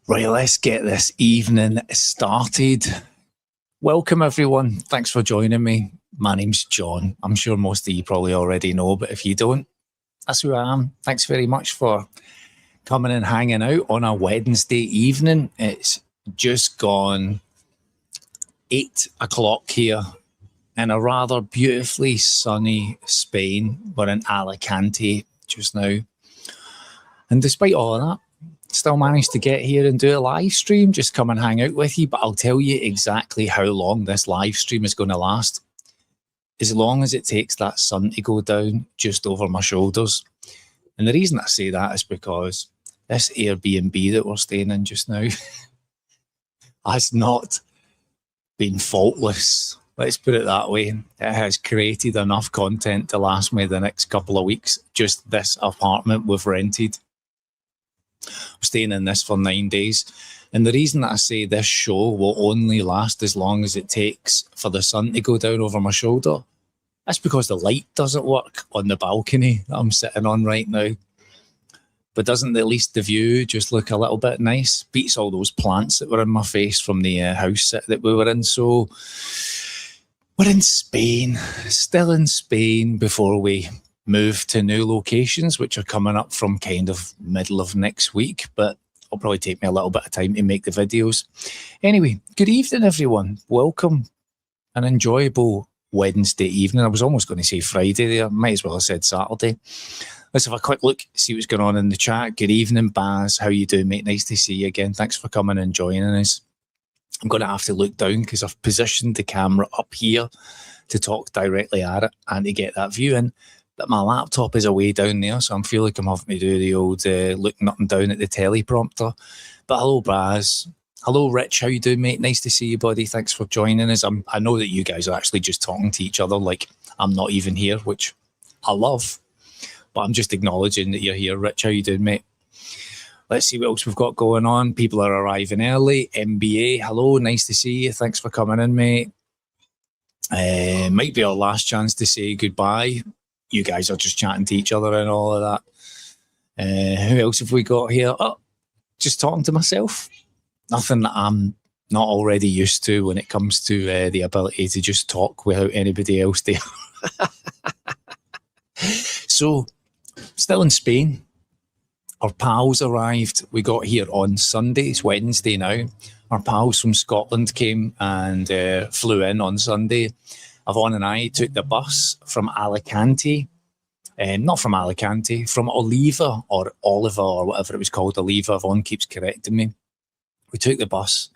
Right, let's get this evening started. Welcome, everyone. Thanks for joining me. My name's John. I'm sure most of you probably already know, but if you don't, that's who I am. Thanks very much for coming and hanging out on a Wednesday evening. It's just gone 8 o'clock here in a rather beautifully sunny Spain. We're in Alicante just now. And despite all of that, still managed to get here and do a live stream, just come and hang out with you. But I'll tell you exactly how long this live stream is going to last. As long as it takes that sun to go down just over my shoulders. And the reason I say that is because this Airbnb that we're staying in just now has not been faultless. Let's put it that way. It has created enough content to last me the next couple of weeks. Just this apartment we've rented. I'm staying in this for 9 days. And the reason that I say this show will only last as long as it takes for the sun to go down over my shoulder, that's because the light doesn't work on the balcony that I'm sitting on right now. But doesn't at least the view just look a little bit nice? Beats all those plants that were in my face from the house that we were in. So we're in Spain, still in Spain before we move to new locations, which are coming up from kind of middle of next week, but it'll probably take me a little bit of time to make the videos. Anyway, good evening, everyone. Welcome. An enjoyable Wednesday evening. I was almost going to say Friday there. Might as well have said Saturday. Let's have a quick look, see what's going on in the chat. Good evening, Baz. How you doing, mate? Nice to see you again. Thanks for coming and joining us. I'm going to have to look down because I've positioned the camera up here to talk directly at it and to get that view in. But my laptop is away down there, so I feel like I'm having to do the old looking up and down at the teleprompter. But hello, Baz. Hello, Rich. How you doing, mate? Nice to see you, buddy. Thanks for joining us. I know that you guys are actually just talking to each other like I'm not even here, which I love. But I'm just acknowledging that you're here. Rich, how you doing, mate? Let's see what else we've got going on. People are arriving early. MBA, hello. Nice to see you. Thanks for coming in, mate. Might be our last chance to say goodbye. You guys are just chatting to each other and all of that. Who else have we got here? Oh, just talking to myself. Nothing that I'm not already used to when it comes to the ability to just talk without anybody else there. So, still in Spain. Our pals arrived. We got here on Sunday. It's Wednesday now. Our pals from Scotland came and flew in on Sunday. Yvonne and I took the bus from Alicante, not from Alicante, from Oliva or Oliva or whatever it was called, Oliva. Yvonne keeps correcting me. We took the bus.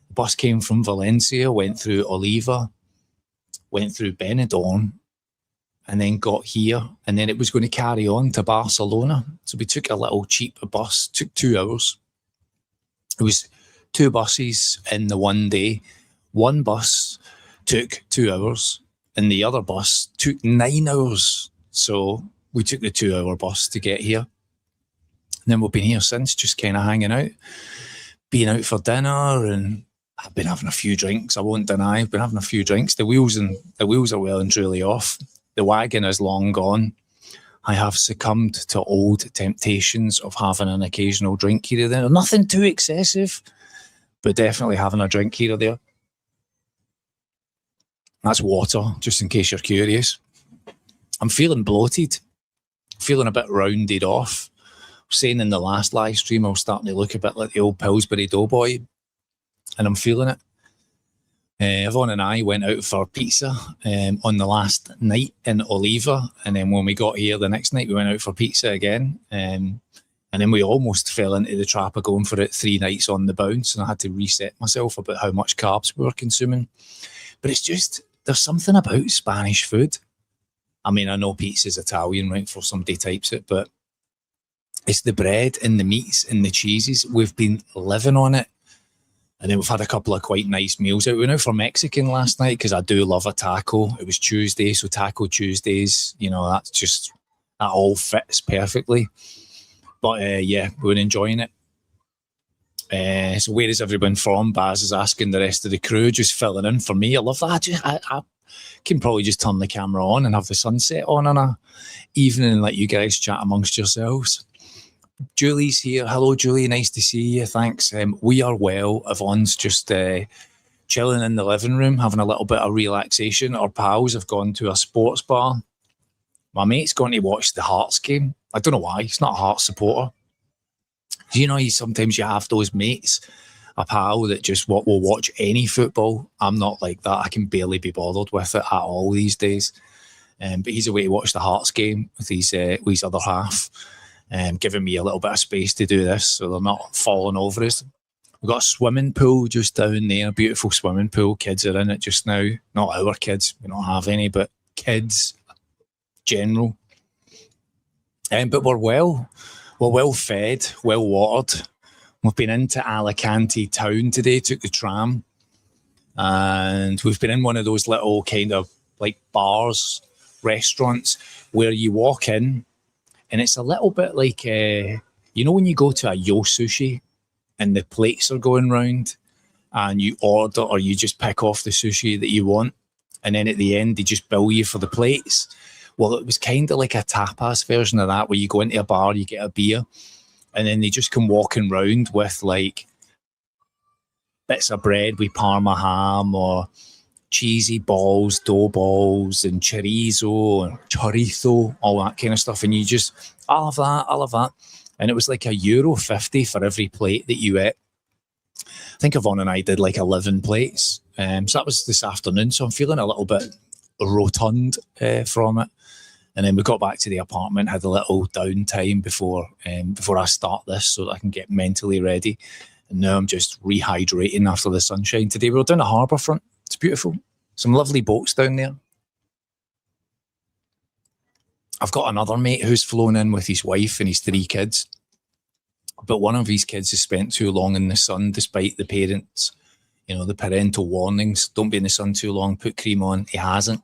The bus came from Valencia, went through Oliva, went through Benidorm, and then got here. And then it was going to carry on to Barcelona. So we took a little cheap bus, took 2 hours. It was 2 buses in the one day. One bus took 2 hours and the other bus took 9 hours. So we took the 2 hour bus to get here. And then we've been here since, just kind of hanging out, being out for dinner, and I've been having a few drinks. I won't deny, I've been having a few drinks. The wheels are well and truly off. The wagon is long gone. I have succumbed to old temptations of having an occasional drink here or there. Nothing too excessive, but definitely having a drink here or there. That's water, just in case you're curious. I'm feeling bloated, feeling a bit rounded off. I was saying in the last live stream, I was starting to look a bit like the old Pillsbury Doughboy, and I'm feeling it. Yvonne and I went out for pizza on the last night in Oliva, and then when we got here the next night, we went out for pizza again. And then we almost fell into the trap of going for it 3 nights on the bounce, and I had to reset myself about how much carbs we were consuming. But it's just, there's something about Spanish food. I mean, I know pizza's Italian, right, for somebody types it, but it's the bread and the meats and the cheeses. We've been living on it. And then we've had a couple of quite nice meals out. We went out for Mexican last night because I do love a taco. It was Tuesday, so Taco Tuesdays, you know, that all fits perfectly. But yeah, we're enjoying it. So where is everyone from? Baz is asking the rest of the crew, just filling in for me. I love that. I can probably just turn the camera on and have the sunset on a evening and let you guys chat amongst yourselves. Julie's here. Hello, Julie. Nice to see you. Thanks. We are well. Yvonne's just chilling in the living room, having a little bit of relaxation. Our pals have gone to a sports bar. My mate's going to watch the Hearts game. I don't know why. He's not a Hearts supporter. Do you know, sometimes you have those mates, a pal that just will watch any football. I'm not like that. I can barely be bothered with it at all these days. But he's away to watch the Hearts game with his other half, giving me a little bit of space to do this so they're not falling over us. We've got a swimming pool just down there, a beautiful swimming pool. Kids are in it just now. Not our kids. We don't have any, but kids general. But we're well fed, well watered. We've been into Alicante town today, took the tram, and we've been in one of those little kind of like bars, restaurants where you walk in and it's a little bit like, when you go to a Yo Sushi and the plates are going round and you order or you just pick off the sushi that you want, and then at the end they just bill you for the plates. Well, it was kind of like a tapas version of that, where you go into a bar, you get a beer, and then they just come walking round with like bits of bread with parma ham or cheesy balls, dough balls, and chorizo and chorizo, all that kind of stuff. And you just, I love that. And it was like €1.50 for every plate that you ate. I think Yvonne and I did like 11 plates. So that was this afternoon. So I'm feeling a little bit rotund from it. And then we got back to the apartment, had a little downtime before I start this so that I can get mentally ready. And now I'm just rehydrating after the sunshine. Today we were down the harbour front. It's beautiful. Some lovely boats down there. I've got another mate who's flown in with his wife and his 3 kids. But one of his kids has spent too long in the sun despite the parents, the parental warnings. Don't be in the sun too long, put cream on. He hasn't.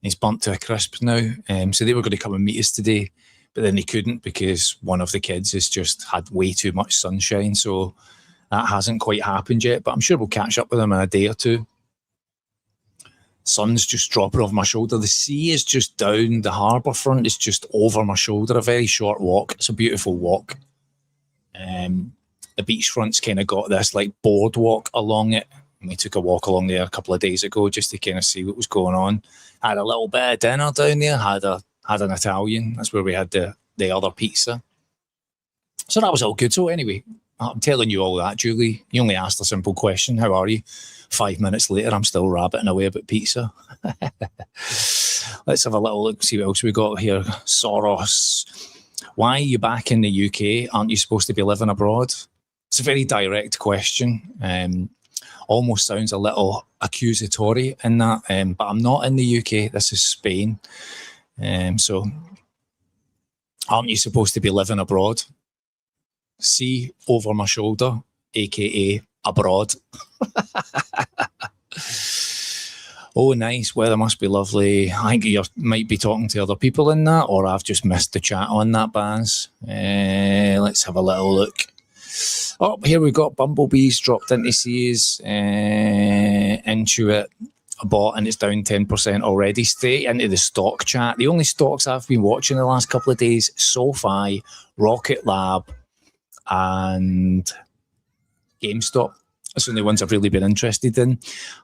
He's burnt to a crisp now. So they were going to come and meet us today, but then they couldn't because one of the kids has just had way too much sunshine. So that hasn't quite happened yet, but I'm sure we'll catch up with them in a day or two. Sun's just dropping off my shoulder. The sea is just down. The harbour front is just over my shoulder. A very short walk. It's a beautiful walk. The beachfront's kind of got this like boardwalk along it. And we took a walk along there a couple of days ago just to kind of see what was going on. Had a little bit of dinner down there. Had an Italian. That's where we had the other pizza. So that was all good. So anyway, I'm telling you all that, Julie. You only asked a simple question. How are you? 5 minutes later, I'm still rabbiting away about pizza. Let's have a little look, see what else we got here. Soros. Why are you back in the UK? Aren't you supposed to be living abroad? It's a very direct question. Almost sounds a little accusatory in that, but I'm not in the UK. This is Spain. So aren't you supposed to be living abroad? See over my shoulder, aka abroad. Oh, nice. Weather must be lovely. I think you might be talking to other people in that, or I've just missed the chat on that, Baz. Let's have a little look. Oh, here we've got Bumblebees dropped into seas, into it. I bought and it's down 10% already. Straight into the stock chat. The only stocks I've been watching the last couple of days, SoFi, Rocket Lab, and GameStop. That's the only ones I've really been interested in.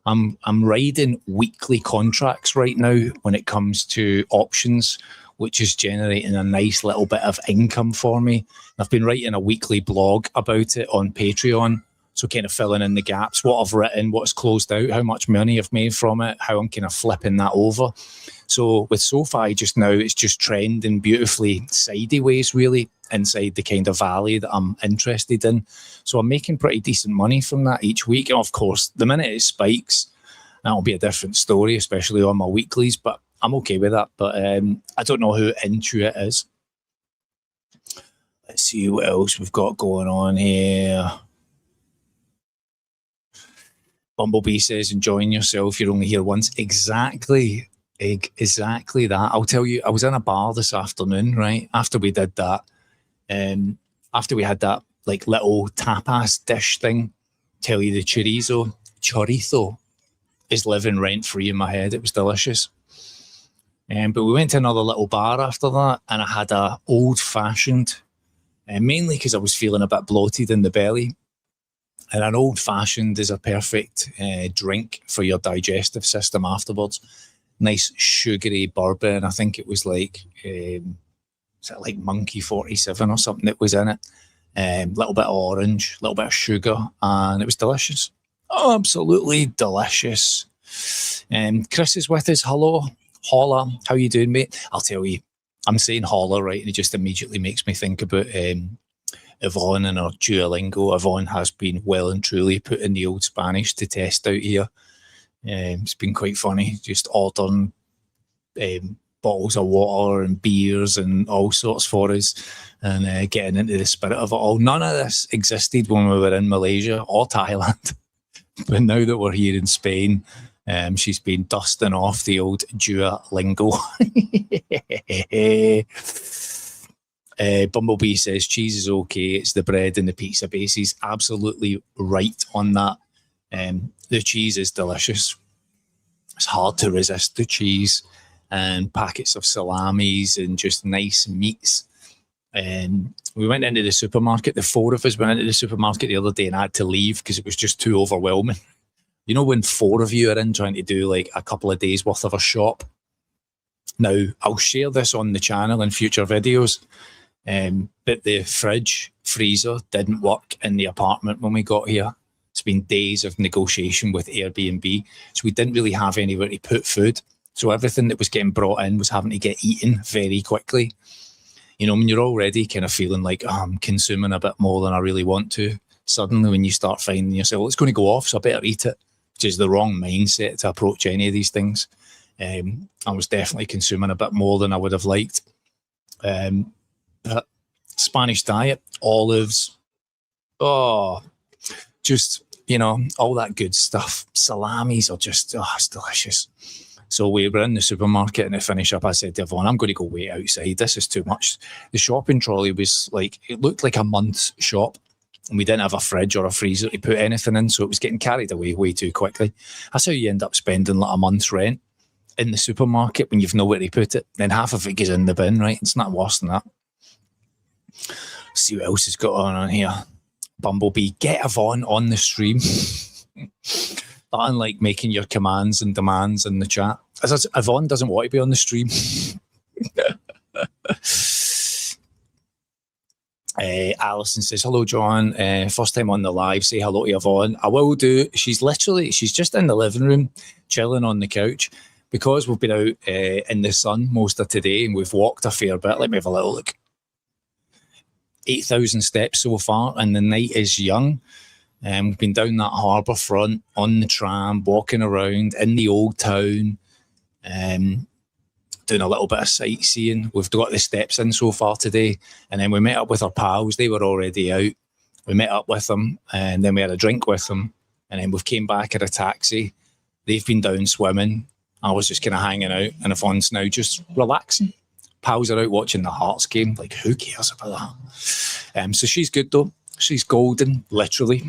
I'm riding weekly contracts right now when it comes to options, which is generating a nice little bit of income for me. I've been writing a weekly blog about it on Patreon, so kind of filling in the gaps, what I've written, what's closed out, how much money I've made from it, how I'm kind of flipping that over. So with SoFi just now, it's just trending beautifully sideways, really, inside the kind of valley that I'm interested in. So I'm making pretty decent money from that each week. And of course, the minute it spikes, that'll be a different story, especially on my weeklies, but I'm okay with that. But I don't know who Intuit is. Let's see what else we've got going on here. Bumblebee says, enjoying yourself. You're only here once. Exactly that. I'll tell you, I was in a bar this afternoon, right? After we did that, after we had that like little tapas dish thing, tell you the chorizo is living rent free in my head. It was delicious. But we went to another little bar after that, and I had a old fashioned mainly because I was feeling a bit bloated in the belly. And an old-fashioned is a perfect drink for your digestive system afterwards. Nice sugary bourbon. I think it was like, is it like Monkey 47 or something that was in it? Little bit of orange, little bit of sugar, and it was delicious. Oh, absolutely delicious. Chris is with us. Hello, holla. How you doing, mate? I'll tell you, I'm saying holla, right? And it just immediately makes me think about Yvonne and her Duolingo. Yvonne has been well and truly putting the old Spanish to test out here. It's been quite funny, just ordering bottles of water and beers and all sorts for us, and getting into the spirit of it all. None of this existed when we were in Malaysia or Thailand, but now that we're here in Spain, she's been dusting off the old Duolingo. Bumblebee says cheese is okay, it's the bread and the pizza base. He's absolutely right on that. The cheese is delicious. It's hard to resist the cheese, and packets of salamis and just nice meats. We went into the supermarket, the four of us went into the supermarket the other day, and I had to leave because it was just too overwhelming. You know, when four of you are in trying to do like a couple of days worth of a shop. Now, I'll share this on the channel in future videos, but the freezer didn't work in the apartment when we got here. It's been days of negotiation with Airbnb, so we didn't really have anywhere to put food. So everything that was getting brought in was having to get eaten very quickly. You know, when you're already kind of feeling like, oh, I'm consuming a bit more than I really want to, suddenly when you start finding yourself, well, it's going to go off, so I better eat it, which is the wrong mindset to approach any of these things. I was definitely consuming a bit more than I would have liked. But Spanish diet, olives, just, you know, all that good stuff. Salamis are just, it's delicious. So we were in the supermarket, and to finish up, I said to Yvonne, I'm going to go wait outside. This is too much. The shopping trolley was like, it looked like a month's shop, and we didn't have a fridge or a freezer to put anything in, so it was getting carried away way too quickly. That's how you end up spending like a month's rent in the supermarket when you've nowhere to put it. Then half of it goes in the bin, right? It's not worse than that. Let's see what else has got on here. Bumblebee, get Yvonne on the stream. Unlike making your commands and demands in the chat. As Yvonne doesn't want to be on the stream. Alison says, hello, John. First time on the live. Say hello to Yvonne. I will do. She's just in the living room, chilling on the couch. Because we've been out in the sun most of today, and we've walked a fair bit. Let me have a little look. 8,000 steps so far, and the night is young. We've been down that harbour front, on the tram, walking around in the old town, doing a little bit of sightseeing. We've got the steps in so far today, and then we met up with our pals. They were already out. We met up with them, and then we had a drink with them, and then we've came back at a taxi. They've been down swimming. I was just kind of hanging out, and Yvonne's now just relaxing. Pals are out watching the Hearts game. Like, who cares about that? So she's good, though. She's golden, literally.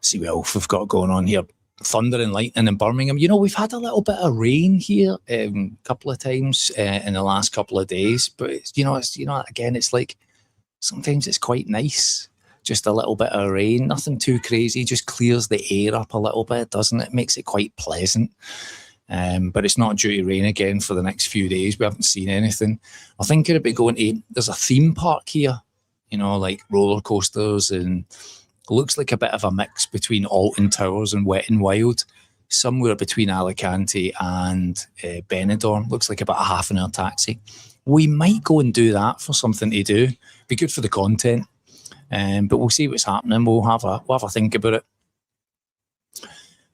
See what else we've got going on here. Thunder and lightning in Birmingham. You know, we've had a little bit of rain here a couple of times in the last couple of days. But, again, it's like sometimes it's quite nice. Just a little bit of rain. Nothing too crazy. Just clears the air up a little bit, doesn't it? Makes it quite pleasant. But it's not due to rain again for the next few days. We haven't seen anything. I think it'd be going to, there's a theme park here, you know, like roller coasters, and it looks like a bit of a mix between Alton Towers and Wet and Wild, somewhere between Alicante and Benidorm. Looks like about a half an hour taxi. We might go and do that for something to do. Be good for the content. But we'll see what's happening. We'll have a think about it.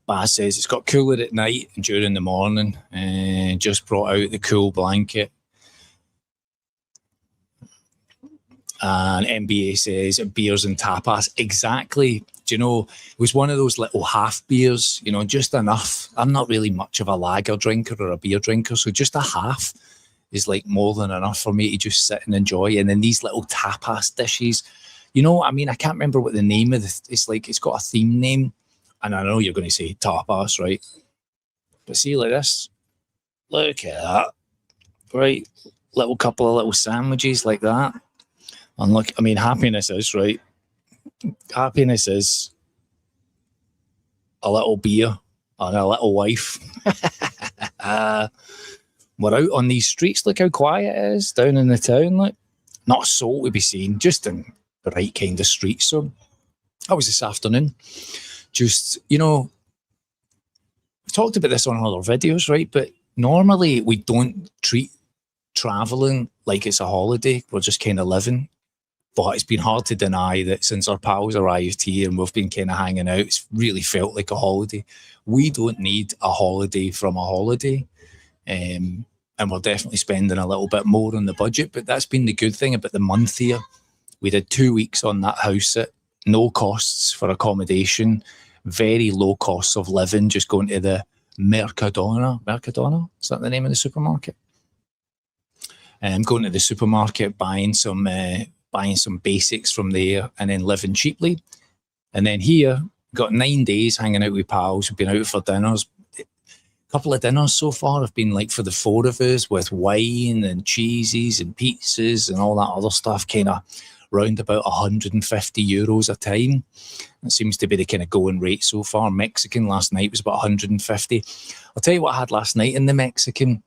Baz says it's got cooler at night and during the morning. Just brought out the cool blanket. And NBA says beers and tapas. Exactly. Do you know, it was one of those little half beers, you know, just enough. I'm not really much of a lager drinker or a beer drinker, so just a half is like more than enough for me to just sit and enjoy. And then these little tapas dishes, you know, I mean, I can't remember what the name of it's like. It's got a theme name. And I know you're going to say tapas, right? But see, like this. Look at that. right? Little couple of little sandwiches like that. And look, I mean, happiness is, right? Happiness is a little beer and a little wife. We're out on these streets. Look how quiet it is down in the town. Look, not a soul to be seen, just in the right kind of streets. So that was this afternoon. Just, you know, we've talked about this on other videos, right? But normally we don't treat traveling like it's a holiday. We're just kind of living. But it's been hard to deny that since our pals arrived here and we've been kind of hanging out, it's really felt like a holiday. We don't need a holiday from a holiday. And we're definitely spending a little bit more on the budget. But that's been the good thing about the month here. We did 2 weeks on that house sit, no costs for accommodation, very low costs of living, just going to the Mercadona, is that the name of the supermarket? Going to the supermarket, buying some basics from there and then living cheaply. And then here, got 9 days hanging out with pals. We've been out for dinners. A couple of dinners so far have been like for the four of us with wine and cheeses and pizzas and all that other stuff, kind of round about €150 a time. That seems to be the kind of going rate so far. Mexican last night was about 150. I'll tell you what I had last night in the Mexican.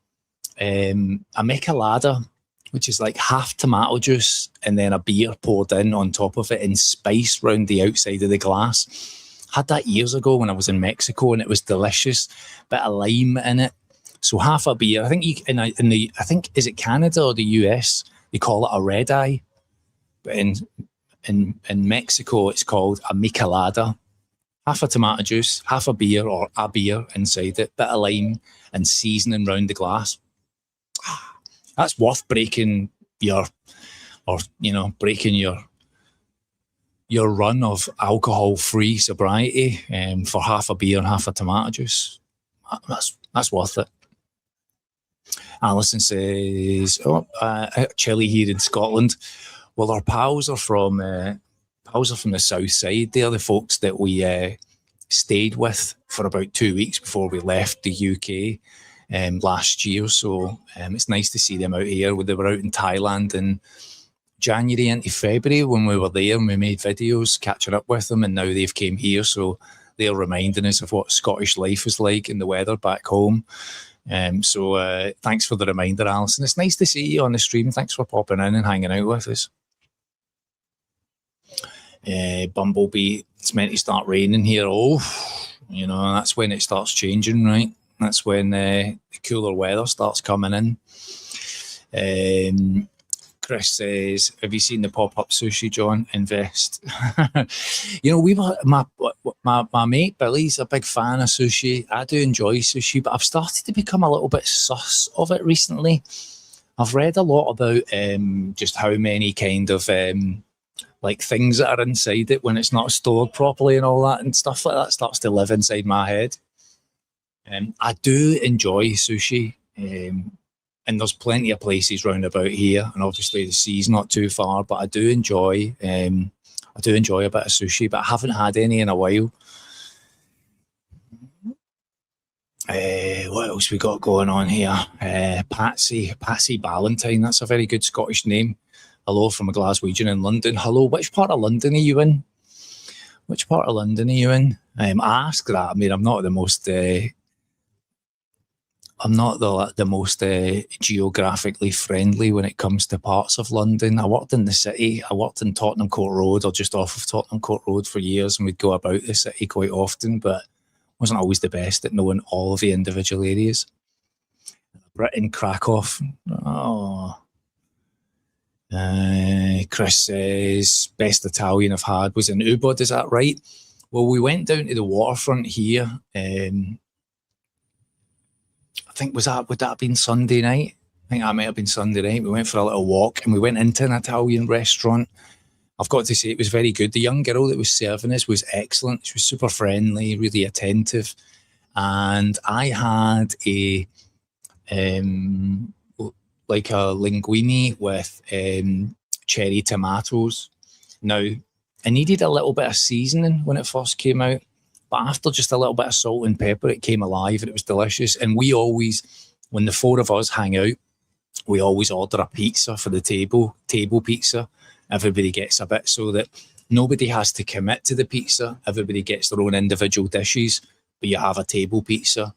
A michelada, which is like half tomato juice and then a beer poured in on top of it and spiced round the outside of the glass. Had that years ago when I was in Mexico and it was delicious. Bit of lime in it. So half a beer. I think I think is it Canada or the US? They call it a red eye. But in Mexico it's called a michelada. Half a tomato juice, half a beer or a beer inside it, bit of lime and seasoning round the glass. That's worth breaking your run of alcohol-free sobriety for half a beer and half a tomato juice. That's worth it. Alison says, chilly here in Scotland. Well, our pals are from the south side. They're the folks that we stayed with for about 2 weeks before we left the UK last year. So it's nice to see them out here. They were out in Thailand in January into February when we were there and we made videos catching up with them, and now they've came here. So they're reminding us of what Scottish life is like and the weather back home. So thanks for the reminder, Alison. It's nice to see you on the stream. Thanks for popping in and hanging out with us. Bumblebee, it's meant to start raining here. Oh, you know, that's when it starts changing, right? That's when the cooler weather starts coming in. Chris says, have you seen the pop-up sushi, John? Invest. You know, my mate Billy's a big fan of sushi. I do enjoy sushi, but I've started to become a little bit sus of it recently. I've read a lot about just how many kind of like things that are inside it when it's not stored properly and all that, and stuff like that starts to live inside my head. I do enjoy sushi, and there's plenty of places round about here, and obviously the sea's not too far, but I do enjoy a bit of sushi, but I haven't had any in a while. What else we got going on here? Patsy Ballantyne, that's a very good Scottish name. Hello from a Glaswegian in London. Hello, which part of London are you in? I ask that. I mean, I'm not the most geographically friendly when it comes to parts of London. I worked in the city. I worked in Tottenham Court Road or just off of Tottenham Court Road for years, and we'd go about the city quite often, but wasn't always the best at knowing all of the individual areas. Brit in Krakow. Oh. Chris says, best Italian I've had was in Ubud, is that right? Well, we went down to the waterfront here. I think would that have been Sunday night? I think that might have been Sunday night. We went for a little walk and we went into an Italian restaurant. I've got to say it was very good. The young girl that was serving us was excellent. She was super friendly, really attentive. And I had a linguine with cherry tomatoes. Now, I needed a little bit of seasoning when it first came out, but after just a little bit of salt and pepper, it came alive and it was delicious. And we always, when the four of us hang out, we always order a pizza for the table pizza. Everybody gets a bit so that nobody has to commit to the pizza. Everybody gets their own individual dishes, but you have a table pizza.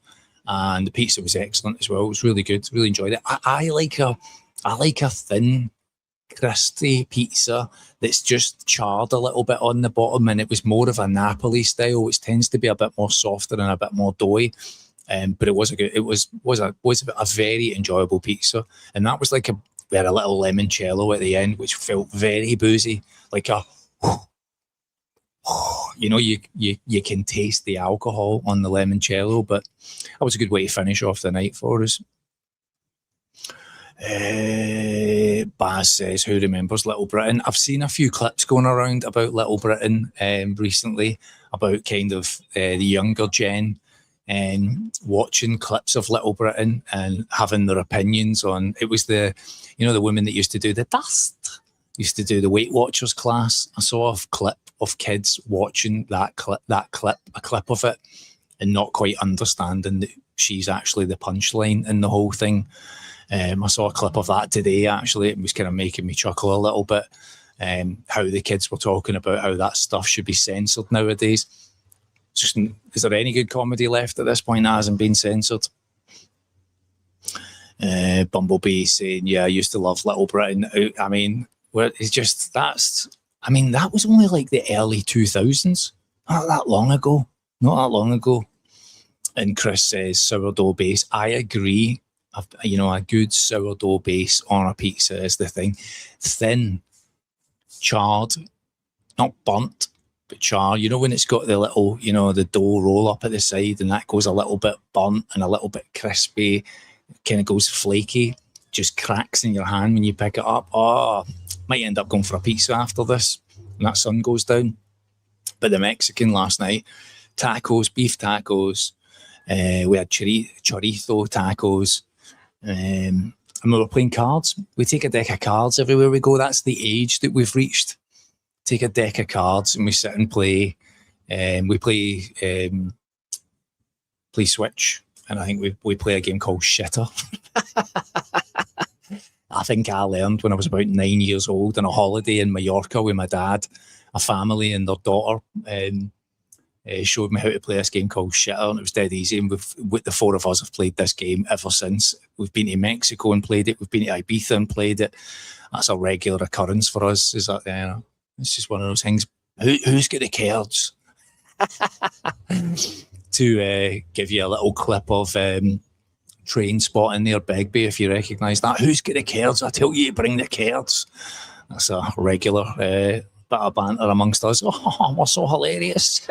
And the pizza was excellent as well. It was really good. Really enjoyed it. I like a thin, crispy pizza that's just charred a little bit on the bottom, and it was more of a Napoli style, which tends to be a bit more softer and a bit more doughy. But it was a very enjoyable pizza, and that was like we had a little limoncello at the end, which felt very boozy, like a. You know, you can taste the alcohol on the limoncello, but that was a good way to finish off the night for us. Baz says, who remembers Little Britain? I've seen a few clips going around about Little Britain recently, about kind of the younger gen watching clips of Little Britain and having their opinions on. It was the woman that used to do the dust, used to do the Weight Watchers class. I saw a clip of kids watching a clip of it and not quite understanding that she's actually the punchline in the whole thing. I saw a clip of that today, actually. It was kind of making me chuckle a little bit. How the kids were talking about how that stuff should be censored nowadays. Is there any good comedy left at this point that hasn't been censored? Bumblebee saying, yeah, I used to love Little Britain. I mean, that was only like the early 2000s. Not that long ago. And Chris says, sourdough base. I agree. A good sourdough base on a pizza is the thing. Thin, charred, not burnt, but charred. You know, when it's got the little, the dough roll up at the side, and that goes a little bit burnt and a little bit crispy, kind of goes flaky, just cracks in your hand when you pick it up. Oh, might end up going for a pizza after this when that sun goes down. But the Mexican last night, tacos, beef tacos, we had chorizo tacos, and we were playing cards. We take a deck of cards everywhere we go. That's the age that we've reached. Take a deck of cards and we sit and play. We play Switch, and I think we play a game called Shitter. I think I learned when I was about 9 years old on a holiday in Mallorca with my dad. A family and their daughter showed me how to play this game called Shitter, and it was dead easy. And the four of us have played this game ever since. We've been to Mexico and played it. We've been to Ibiza and played it. That's a regular occurrence for us. Is that it's just one of those things. Who's got the cards? To give you a little clip of Train Spotting there, Begbie, if you recognise that. Who's got the cards? I tell you to bring the cards. That's a regular bit of banter amongst us. Oh, we're so hilarious.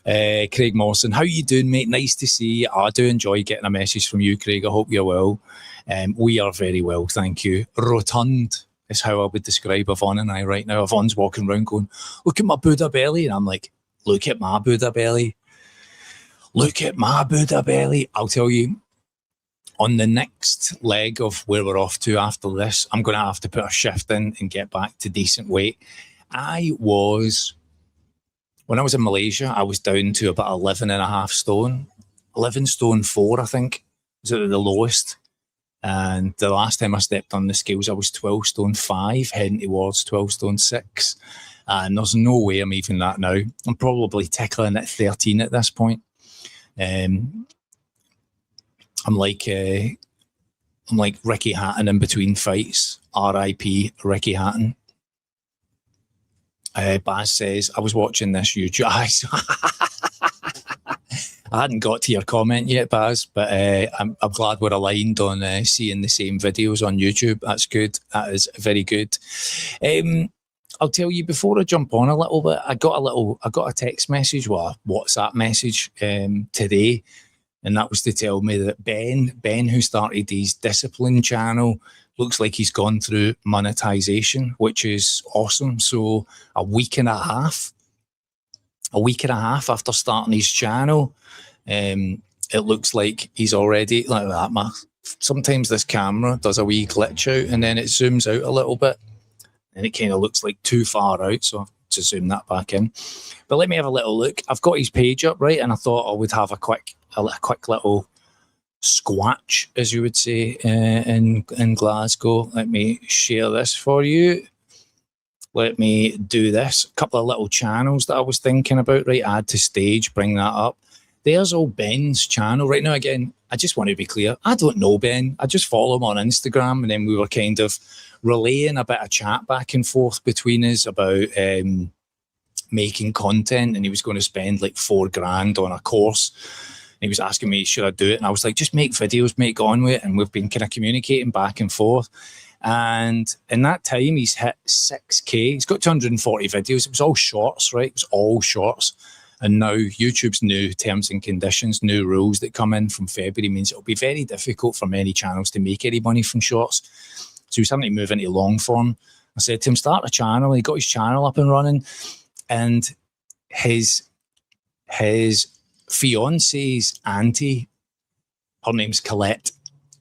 Craig Mawson, how you doing, mate? Nice to see you. I do enjoy getting a message from you, Craig. I hope you're well. We are very well, thank you. Rotund is how I would describe Yvonne and I right now. Yvonne's walking around going, look at my Buddha belly. And I'm like, look at my Buddha belly. Look at my Buddha belly. I'll tell you, on the next leg of where we're off to after this, I'm going to have to put a shift in and get back to decent weight. When I was in Malaysia, I was down to about 11.5 stone. 11 stone 4, I think, was at the lowest. And the last time I stepped on the scales, I was 12 stone 5, heading towards 12 stone 6. And there's no way I'm even that now. I'm probably tickling at 13 at this point. I'm like Ricky Hatton in between fights. R.I.P. Ricky Hatton. Baz says, I was watching this YouTube. I hadn't got to your comment yet, Baz, but I'm glad we're aligned on seeing the same videos on YouTube. That's good. That is very good. I'll tell you, before I jump on a little bit, I got a text message, well, a WhatsApp message today, and that was to tell me that Ben, who started his Discipline channel, looks like he's gone through monetization, which is awesome. So a week and a half after starting his channel, it looks like he's already like that. Sometimes this camera does a wee glitch out and then it zooms out a little bit and it kind of looks like too far out. So I have to zoom that back in. But let me have a little look. I've got his page up, right? And I thought I would have a quick little squatch, as you would say in Glasgow. Let me share this for you. Let me do this. A couple of little channels that I was thinking about, right? Add to stage, bring that up. There's old Ben's channel. Right now, again, I just want to be clear. I don't know Ben. I just follow him on Instagram, and then we were kind of relaying a bit of chat back and forth between us about making content, and he was going to spend like $4,000 on a course. He was asking me, should I do it? And I was like, just make videos, make on with it. And we've been kind of communicating back and forth. And in that time, he's hit 6K. He's got 240 videos. It was all shorts, right? It was all shorts. And now YouTube's new terms and conditions, new rules that come in from February means it'll be very difficult for many channels to make any money from shorts. So he's having to move into long form. I said to him, start a channel. He got his channel up and running. And his fiance's auntie, her name's Colette.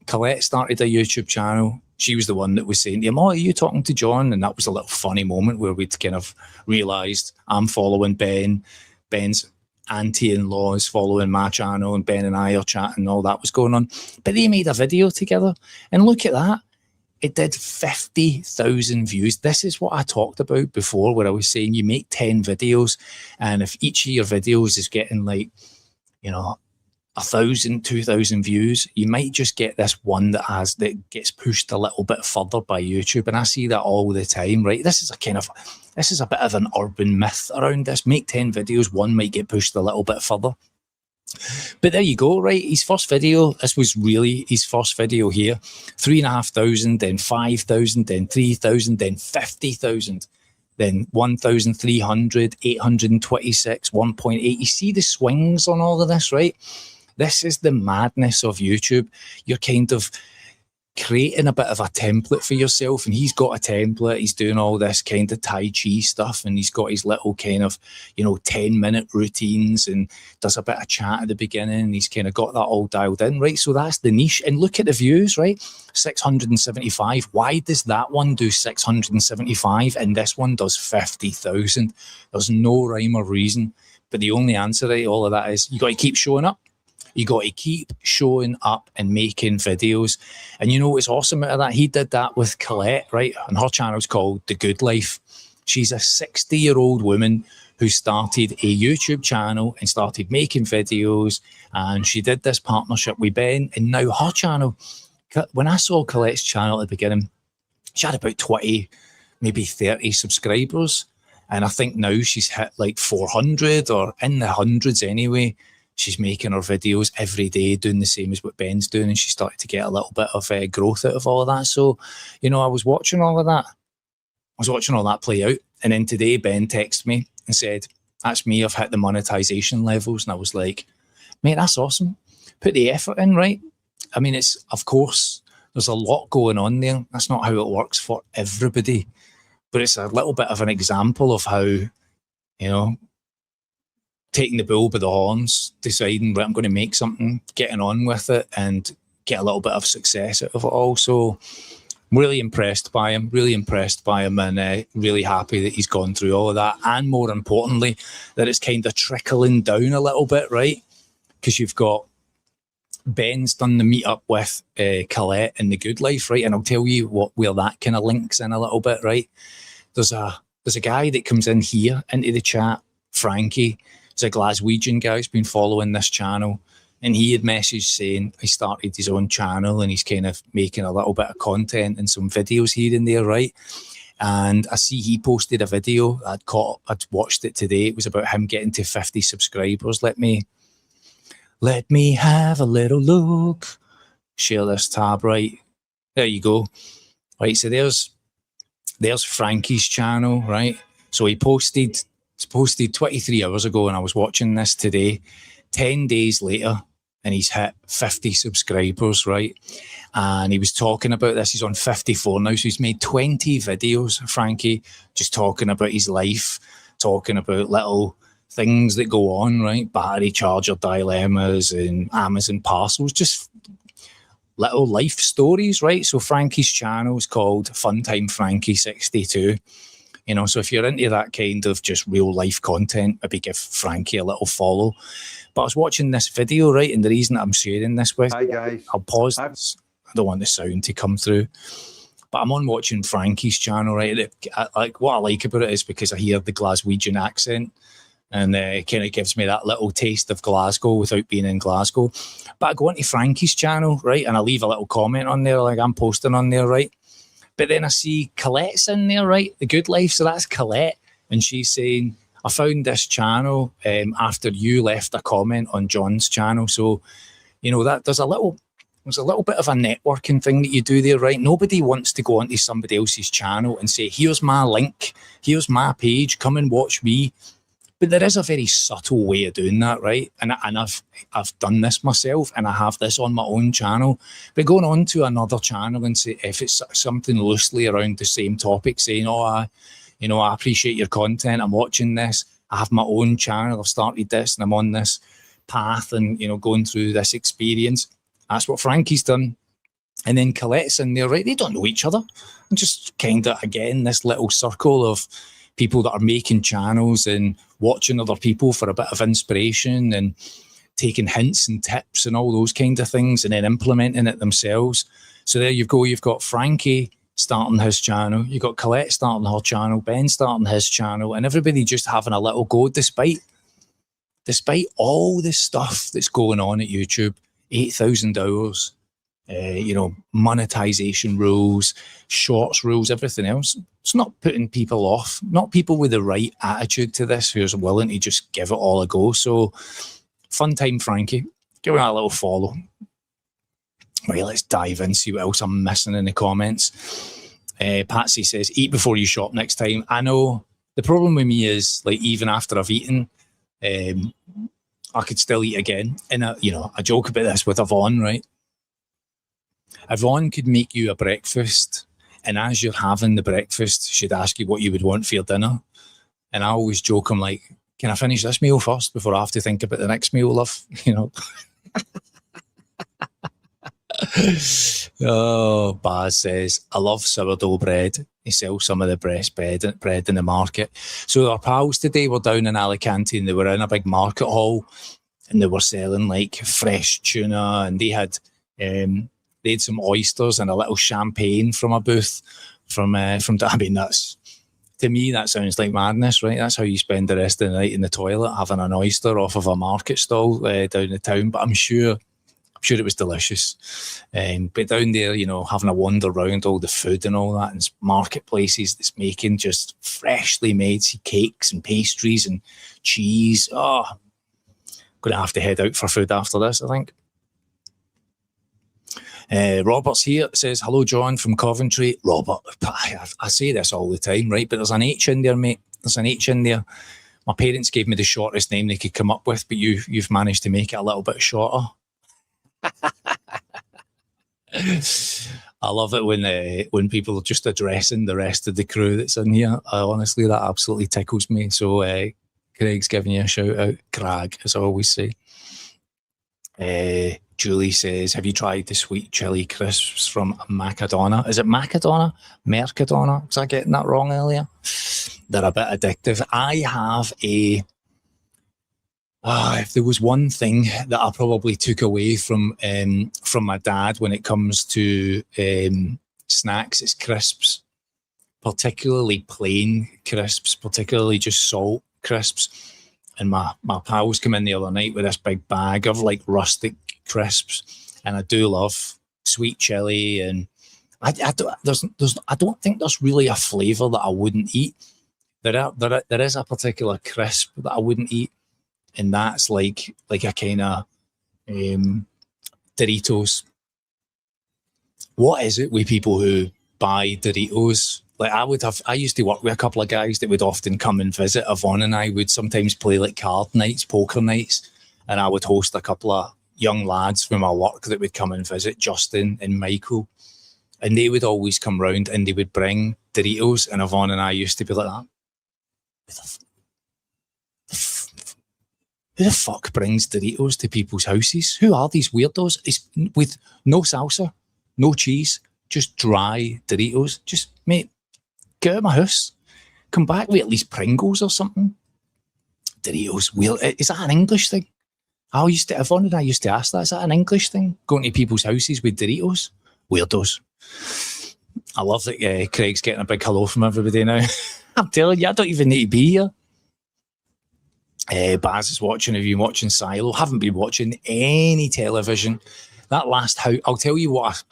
Colette started a YouTube channel. She was the one that was saying to him, oh, are you talking to John? And that was a little funny moment where we'd kind of realised I'm following Ben. Ben's auntie-in-law is following my channel, and Ben and I are chatting, all that was going on. But they made a video together, and look at that. It did 50,000 views. This is what I talked about before, where I was saying you make 10 videos, and if each of your videos is getting like, 1,000, 2,000 views, you might just get this one that gets pushed a little bit further by YouTube. And I see that all the time, right? This is a bit of an urban myth around this. Make 10 videos, one might get pushed a little bit further. But there you go, right? His first video, this was really his first video here. 3,500, then 5,000, then 3,000, then 50,000, then 1,300, 826, 1.8. You see the swings on all of this, right? This is the madness of YouTube. You're kind of creating a bit of a template for yourself, and he's got a template. He's doing all this kind of Tai Chi stuff, and he's got his little kind of 10-minute routines, and does a bit of chat at the beginning, and he's kind of got that all dialed in, right? So that's the niche. And look at the views, right? 675. Why does that one do 675 and this one does 50,000? There's no rhyme or reason, but the only answer to all of that is you got to keep showing up. You got to keep showing up and making videos. And you know what's awesome out of that? He did that with Colette, right? And her channel's called The Good Life. She's a 60-year-old woman who started a YouTube channel and started making videos. And she did this partnership with Ben. And now her channel, when I saw Colette's channel at the beginning, she had about 20, maybe 30 subscribers. And I think now she's hit like 400 or in the hundreds anyway. She's making her videos every day, doing the same as what Ben's doing, and she started to get a little bit of growth out of all of that. So, I was watching all of that. I was watching all that play out. And then today, Ben texted me and said, that's me, I've hit the monetization levels. And I was like, mate, that's awesome. Put the effort in, right? I mean, it's, of course, there's a lot going on there. That's not how it works for everybody. But it's a little bit of an example of how, taking the bull by the horns, deciding, right, I'm going to make something, getting on with it, and get a little bit of success out of it all. So I'm really impressed by him, and really happy that he's gone through all of that. And more importantly, that it's kind of trickling down a little bit, right? Because you've got Ben's done the meetup with Colette in The Good Life, right? And I'll tell you where that kind of links in a little bit, right? There's a guy that comes in here into the chat, Frankie. He's a Glaswegian guy who's been following this channel, and he had messaged saying he started his own channel and he's kind of making a little bit of content and some videos here and there, right? And I see he posted a video. I'd watched it today. It was about him getting to 50 subscribers. Let me have a little look. Share this tab, right? There you go. Right, so there's Frankie's channel, right? So it's posted 23 hours ago, and I was watching this today, 10 days later, and he's hit 50 subscribers, right? And he was talking about this. He's on 54 now, so he's made 20 videos, Frankie, just talking about his life, talking about little things that go on, right? Battery charger dilemmas and Amazon parcels, just little life stories, right? So Frankie's channel is called Funtime Frankie 62. You know, so if you're into that kind of just real life content, maybe give Frankie a little follow. But I was watching this video, right? And the reason that I'm sharing this with Hi guys. I'll pause this. I don't want the sound to come through. But I'm on watching Frankie's channel, right? What I like about it is because I hear the Glaswegian accent, and it kind of gives me that little taste of Glasgow without being in Glasgow. But I go onto Frankie's channel, right? And I leave a little comment on there, like I'm posting on there, right? But then I see Colette's in there, right? The Good Life. So that's Colette. And she's saying, I found this channel after you left a comment on John's channel. So, you know, that there's a little bit of a networking thing that you do there, right? Nobody wants to go onto somebody else's channel and say, here's my link, here's my page, come and watch me. But there is a very subtle way of doing that, right? And I've done this myself, and I have this on my own channel. But going on to another channel and say, if it's something loosely around the same topic, saying, I appreciate your content, I'm watching this, I have my own channel, I've started this, and I'm on this path and, you know, going through this experience. That's what Frankie's done. And then Colette's in there, right? They don't know each other. And just kind of, again, this little circle of people that are making channels and watching other people for a bit of inspiration and taking hints and tips and all those kind of things and then implementing it themselves. So there you go. You've got Frankie starting his channel. You've got Colette starting her channel, Ben starting his channel, and everybody just having a little go despite all this stuff that's going on at YouTube. 8,000 hours, monetization rules, shorts rules, everything else. It's not putting people off, not people with the right attitude to this who's willing to just give it all a go. So fun time, Frankie. Give me a little follow. Right, let's dive in, see what else I'm missing in the comments. Patsy says, eat before you shop next time. I know the problem with me is, like, even after I've eaten, I could still eat again. And, I joke about this with Yvonne, right? Yvonne could make you a breakfast, and as you're having the breakfast, she'd ask you what you would want for your dinner. And I always joke, I'm like, can I finish this meal first before I have to think about the next meal, love? You know? Oh, Baz says, I love sourdough bread. He sells some of the best bread in the market. So our pals today were down in Alicante, and they were in a big market hall, and they were selling like fresh tuna, and they had some oysters and a little champagne from a booth from I mean, that's, to me, that sounds like madness, right? That's how you spend the rest of the night in the toilet, having an oyster off of a market stall down the town. But I'm sure it was delicious. But down there, having a wander around all the food and all that, and marketplaces that's making just freshly made cakes and pastries and cheese. Oh, going to have to head out for food after this, I think. Robert's here, says, hello, John from Coventry. Robert, I say this all the time, right? But there's an H in there, mate. There's an H in there. My parents gave me the shortest name they could come up with, but you've managed to make it a little bit shorter. I love it when people are just addressing the rest of the crew that's in here. Honestly, that absolutely tickles me. So Craig's giving you a shout out. Crag, as I always say. Julie says, have you tried the sweet chili crisps from Macadona? Is it Macadona? Mercadona? Was I getting that wrong earlier? They're a bit addictive. I have if there was one thing that I probably took away from my dad when it comes to snacks, it's crisps, particularly plain crisps, particularly just salt crisps. And my pals come in the other night with this big bag of like rustic crisps, and I do love sweet chili. And I don't think there's really a flavour that I wouldn't eat. There is a particular crisp that I wouldn't eat, and that's like a kind of Doritos. What is it with people who buy Doritos? Like I used to work with a couple of guys that would often come and visit. Yvonne and I would sometimes play like card nights, poker nights, and I would host a couple of young lads from my work that would come and visit, Justin and Michael, and they would always come round and they would bring Doritos, and Yvonne and I used to be like that. Who the fuck brings Doritos to people's houses? Who are these weirdos? It's with no salsa, no cheese, just dry Doritos. Just, mate, get out of my house. come back with at least Pringles or something. Doritos. Is that an English thing? Yvonne and I used to ask that. Is that an English thing? Going to people's houses with Doritos? Weirdos. I love that Craig's getting a big hello from everybody now. I'm telling you, I don't even need to be here. Baz is watching. Have you been watching Silo? Haven't been watching any television. That last house, I'll tell you what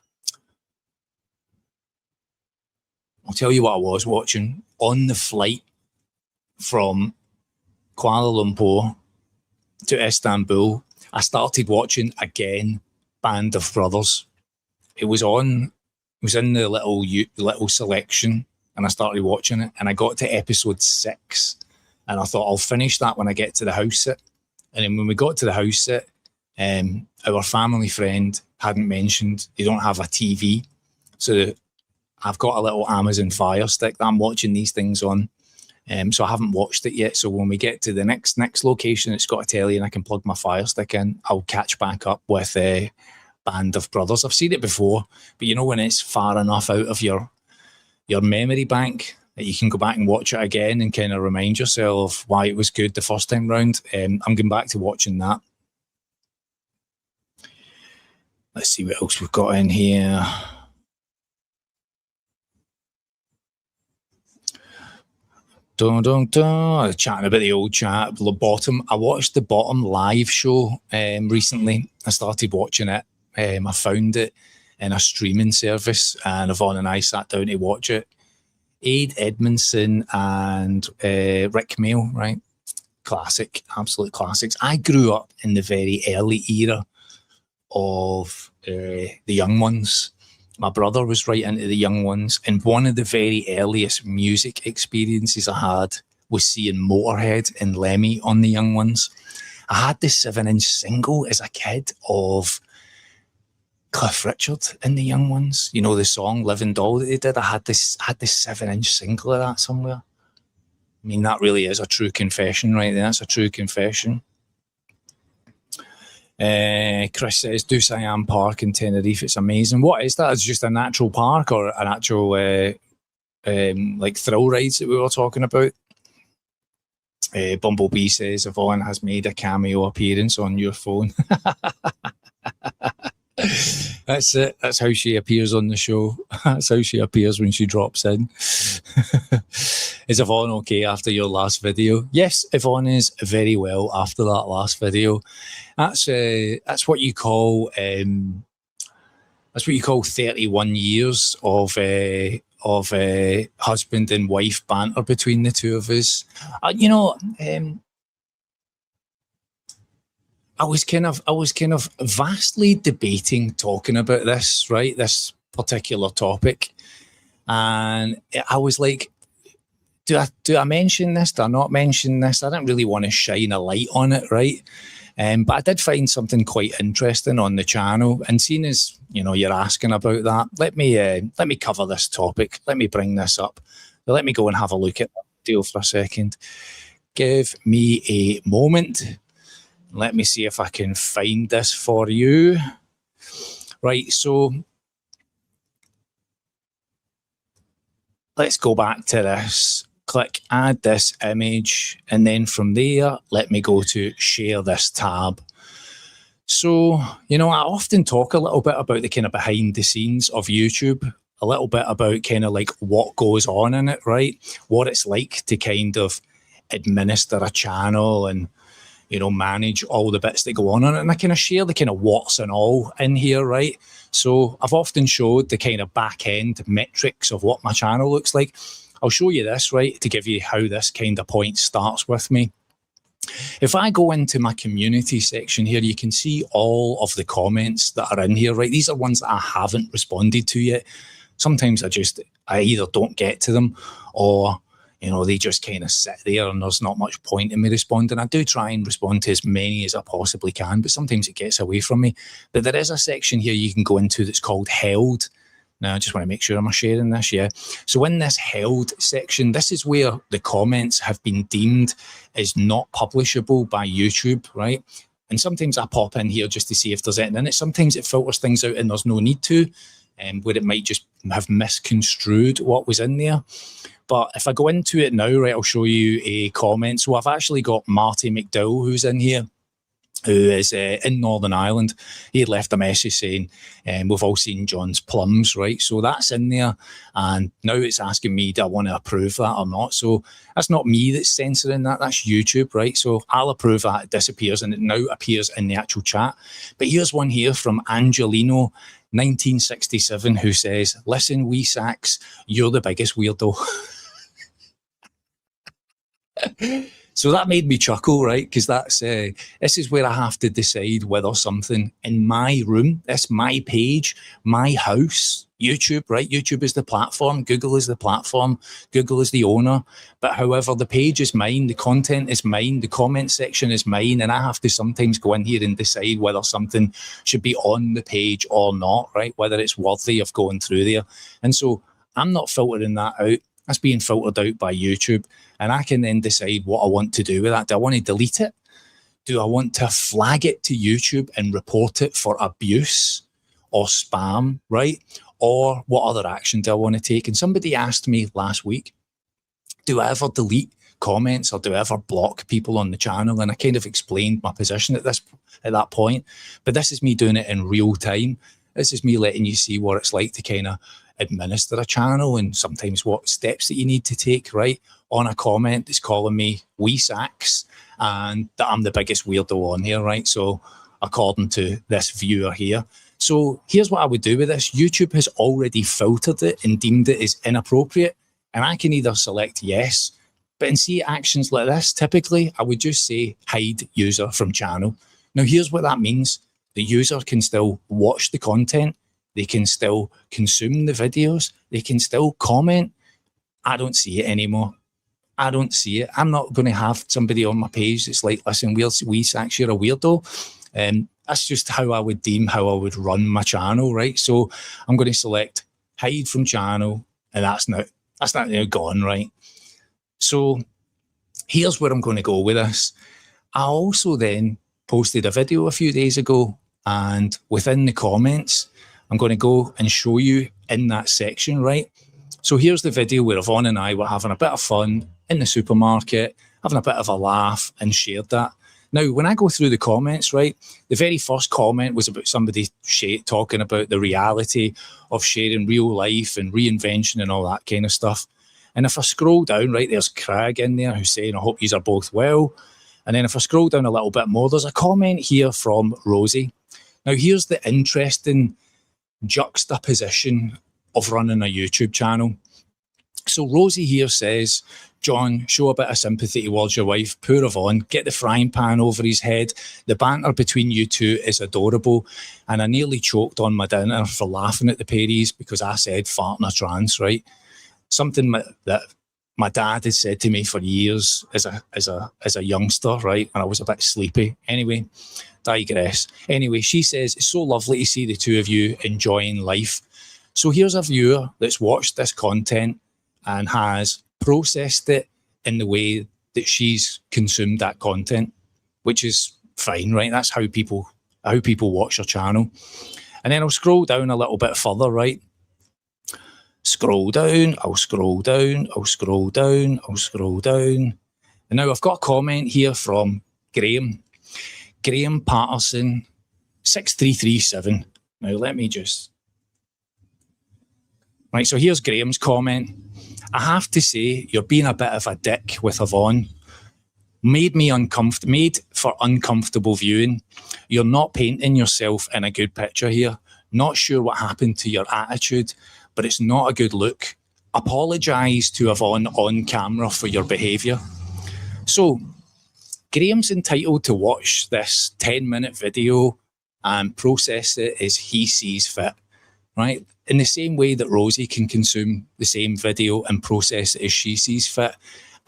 I was watching on the flight from Kuala Lumpur to Istanbul. I started watching again Band of Brothers. It was in the little selection, and I started watching it, and I got to episode 6. And I thought I'll finish that when I get to the house sit. And then when we got to the house sit, our family friend hadn't mentioned they don't have a TV. So I've got a little Amazon Fire Stick that I'm watching these things on. So I haven't watched it yet. So when we get to the next location, it's got a telly and I can plug my Fire Stick in, I'll catch back up with Band of Brothers. I've seen it before, but you know when it's far enough out of your memory bank that you can go back and watch it again and kind of remind yourself why it was good the first time round. I'm going back to watching that. Let's see what else we've got in here. Chatting about the old chat. The Bottom. I watched the Bottom live show recently. I started watching it. I found it in a streaming service, and Yvonne and I sat down to watch it. Aid Edmondson and Rick Mail, right? Classic, absolute classics. I grew up in the very early era of the Young Ones. My brother was right into the Young Ones, and one of the very earliest music experiences I had was seeing Motorhead and Lemmy on the Young Ones. I had this 7-inch single as a kid of Cliff Richard in the Young Ones. You know the song Living Doll that they did? I had this 7-inch single of that somewhere. I mean, that really is a true confession right there. That's a true confession. Chris says, do Siam Park in Tenerife. It's amazing. What is that? Is it just a natural park or an actual like thrill rides that we were talking about? Bumblebee says, Yvonne has made a cameo appearance on your phone. That's it. That's how she appears on the show. That's how she appears when she drops in. Is Yvonne okay after your last video? Yes, Yvonne is very well after that last video. That's what you call 31 years of husband and wife banter between the two of us. I was kind of vastly debating talking about this, right? This particular topic. And I was like, do I mention this? Do I not mention this? I didn't really want to shine a light on it, right? But I did find something quite interesting on the channel. And seeing as, you're asking about that, let me cover this topic. Let me bring this up. Let me go and have a look at that video for a second. Give me a moment. Let me see if I can find this for you. Right, so let's go back to this. Click add this image, and then from there, let me go to share this tab. So, I often talk a little bit about the kind of behind the scenes of YouTube, a little bit about kind of like what goes on in it, right? What it's like to kind of administer a channel and manage all the bits that go on it. And I kind of share the kind of what's and all in here, right? So I've often showed the kind of back end metrics of what my channel looks like. I'll show you this, right, to give you how this kind of point starts with me. If I go into my community section here, you can see all of the comments that are in here, right? These are ones that I haven't responded to yet. Sometimes I either don't get to them or they just kind of sit there and there's not much point in me responding. I do try and respond to as many as I possibly can, but sometimes it gets away from me. But there is a section here you can go into that's called Held. Now, I just want to make sure I'm sharing this, yeah. So in this Held section, this is where the comments have been deemed as not publishable by YouTube, right? And sometimes I pop in here just to see if there's anything in it. Sometimes it filters things out and there's no need to. where it might just have misconstrued what was in there. But if I go into it now, right, I'll show you a comment. So I've actually got Marty McDowell who's in here, who is in Northern Ireland. He had left a message saying, we've all seen John's plums, right? So that's in there. And now it's asking me, do I want to approve that or not? So that's not me that's censoring that. That's YouTube, right? So I'll approve that. It disappears and it now appears in the actual chat. But here's one here from Angelino, 1967, who says, listen, wee sacks, you're the biggest weirdo. So that made me chuckle, right? Because that's this is where I have to decide whether something in my room, that's my page, my house, YouTube, right? YouTube is the platform, Google is the platform, Google is the owner. But however, the page is mine, the content is mine, the comment section is mine, and I have to sometimes go in here and decide whether something should be on the page or not, right? Whether it's worthy of going through there. And so I'm not filtering that out. That's being filtered out by YouTube. And I can then decide what I want to do with that. Do I want to delete it? Do I want to flag it to YouTube and report it for abuse or spam, right? Or what other action do I want to take? And somebody asked me last week, do I ever delete comments or do I ever block people on the channel? And I kind of explained my position at that point. But this is me doing it in real time. This is me letting you see what it's like to kind of administer a channel and sometimes what steps that you need to take, right? On a comment that's calling me wee sacks and that I'm the biggest weirdo on here, right? So according to this viewer here. So here's what I would do with this. YouTube has already filtered it and deemed it as inappropriate. And I can either select yes, but in see actions like this, typically I would just say hide user from channel. Now here's what that means. The user can still watch the content. They can still consume the videos. They can still comment. I don't see it anymore. I don't see it. I'm not going to have somebody on my page that's like, listen, wee sacks, you're a weirdo. That's just how I would deem how I would run my channel, right? So I'm going to select hide from channel, and that's now gone, right? So here's where I'm going to go with this. I also then posted a video a few days ago, and within the comments, I'm going to go and show you in that section, right? So here's the video where Yvonne and I were having a bit of fun in the supermarket, having a bit of a laugh, and shared that. Now, when I go through the comments, right, the very first comment was about somebody talking about the reality of sharing real life and reinvention and all that kind of stuff. And if I scroll down, right, there's Craig in there who's saying, I hope you are both well. And then if I scroll down a little bit more, there's a comment here from Rosie. Now, here's the interesting juxtaposition of running a YouTube channel. So Rosie here says, John, show a bit of sympathy towards your wife. Poor Yvonne, get the frying pan over his head. The banter between you two is adorable. And I nearly choked on my dinner for laughing at the Perrys because I said farting a trance, right? Something that my dad had said to me for years as a youngster, right? And I was a bit sleepy. Anyway, digress. Anyway, she says, it's so lovely to see the two of you enjoying life. So here's a viewer that's watched this content and has processed it in the way that she's consumed that content, which is fine, right? That's how people watch your channel. And then I'll scroll down a little bit further, right? Scroll down, I'll scroll down, I'll scroll down, I'll scroll down. And now I've got a comment here from Graham Patterson, 6337. Now let me just... Right, so here's Graham's comment. I have to say, you're being a bit of a dick with Yvonne. Made for uncomfortable viewing. You're not painting yourself in a good picture here. Not sure what happened to your attitude, but it's not a good look. Apologise to Yvonne on camera for your behaviour. So, Graham's entitled to watch this 10-minute video and process it as he sees fit, right? In the same way that Rosie can consume the same video and process it as she sees fit.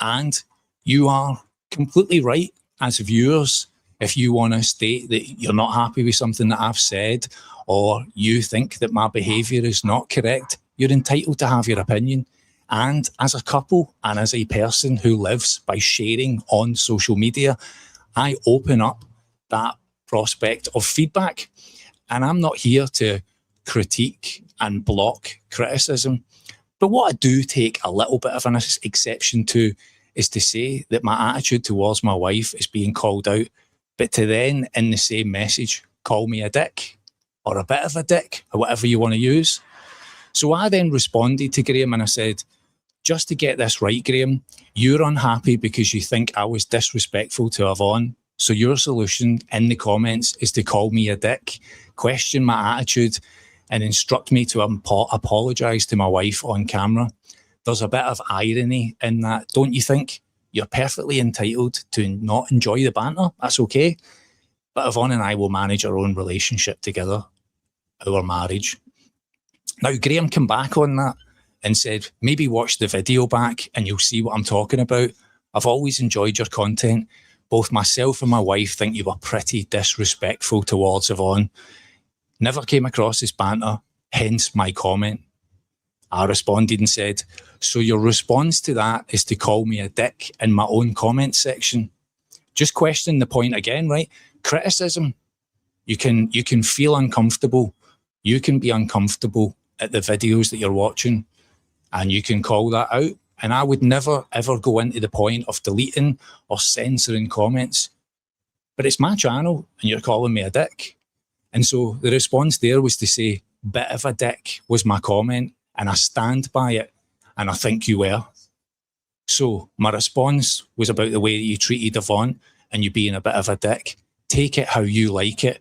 And you are completely right as viewers. If you want to state that you're not happy with something that I've said, or you think that my behaviour is not correct, you're entitled to have your opinion. And as a couple and as a person who lives by sharing on social media, I open up that prospect of feedback. And I'm not here to critique and block criticism. But what I do take a little bit of an exception to is to say that my attitude towards my wife is being called out, but to then, in the same message, call me a dick or a bit of a dick or whatever you want to use. So I then responded to Graham and I said, just to get this right, Graham, you're unhappy because you think I was disrespectful to Yvonne. So your solution in the comments is to call me a dick, question my attitude, and instruct me to apologise to my wife on camera. There's a bit of irony in that, don't you think? You're perfectly entitled to not enjoy the banter. That's okay. But Yvonne and I will manage our own relationship together, our marriage. Now, Graham came back on that and said, maybe watch the video back and you'll see what I'm talking about. I've always enjoyed your content. Both myself and my wife think you were pretty disrespectful towards Yvonne. Never came across this banter, hence my comment. I responded and said, so your response to that is to call me a dick in my own comment section. Just question the point again, right? Criticism. You can feel uncomfortable. You can be uncomfortable at the videos that you're watching and you can call that out. And I would never, ever go into the point of deleting or censoring comments. But it's my channel and you're calling me a dick. And so the response there was to say, bit of a dick was my comment and I stand by it and I think you were. So my response was about the way that you treated Yvonne and you being a bit of a dick. Take it how you like it.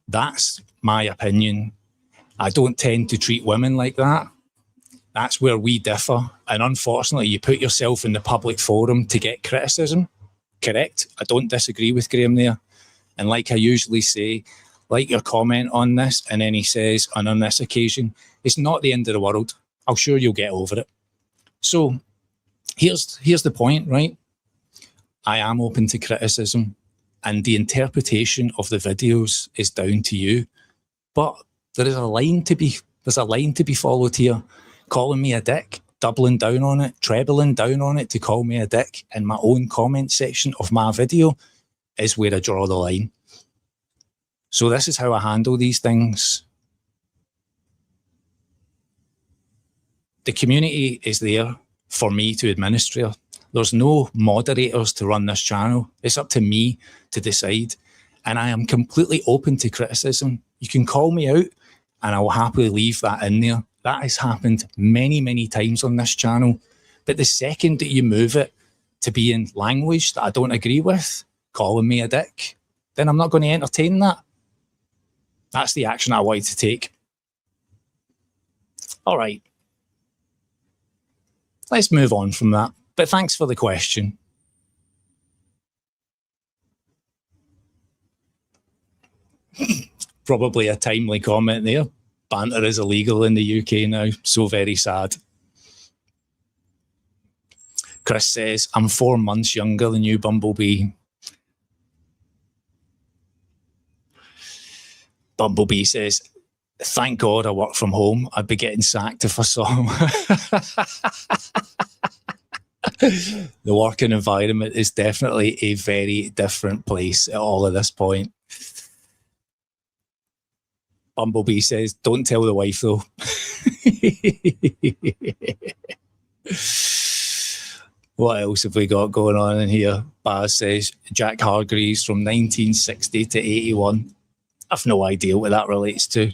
That's my opinion. I don't tend to treat women like that. That's where we differ. And unfortunately, you put yourself in the public forum to get criticism. Correct. I don't disagree with Graham there. And like I usually say, like your comment on this, and then he says, and on this occasion, it's not the end of the world. I'm sure you'll get over it. So here's the point, right? I am open to criticism and the interpretation of the videos is down to you. But there is a line to be followed here. Calling me a dick, doubling down on it, trebling down on it to call me a dick in my own comment section of my video is where I draw the line. So this is how I handle these things. The community is there for me to administer. There's no moderators to run this channel. It's up to me to decide. And I am completely open to criticism. You can call me out and I will happily leave that in there. That has happened many, many times on this channel. But the second that you move it to be in language that I don't agree with, calling me a dick, then I'm not going to entertain that. That's the action I wanted to take. All right. Let's move on from that. But thanks for the question. Probably a timely comment there. Banter is illegal in the UK now. So very sad. Chris says, I'm 4 months younger than you, Bumblebee. Bumblebee says, thank God I work from home. I'd be getting sacked if I saw him. The working environment is definitely a very different place at all at this point. Bumblebee says, don't tell the wife though. What else have we got going on in here? Baz says, Jack Hargreaves from 1960 to 81. I've no idea what that relates to.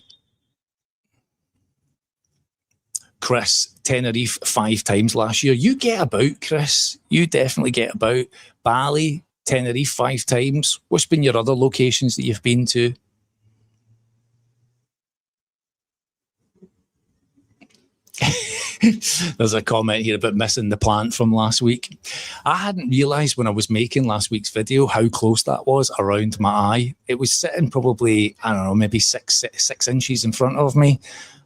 Chris, Tenerife 5 times last year. You get about, Chris. You definitely get about. Bali, Tenerife 5 times. What's been your other locations that you've been to? There's a comment here about missing the plant from last week. I hadn't realised when I was making last week's video how close that was around my eye. It was sitting probably, I don't know, maybe six inches in front of me.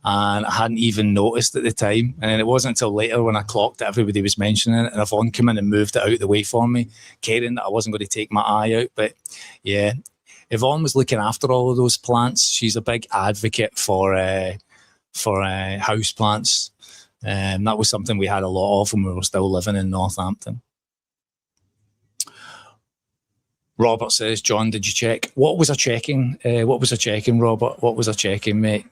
And I hadn't even noticed at the time. And then it wasn't until later when I clocked that everybody was mentioning it and Yvonne came in and moved it out of the way for me, caring that I wasn't going to take my eye out. But yeah, Yvonne was looking after all of those plants. She's a big advocate for house plants. That was something we had a lot of when we were still living in Northampton. Robert says, John, did you check? What was I checking? Robert? What was I checking, mate?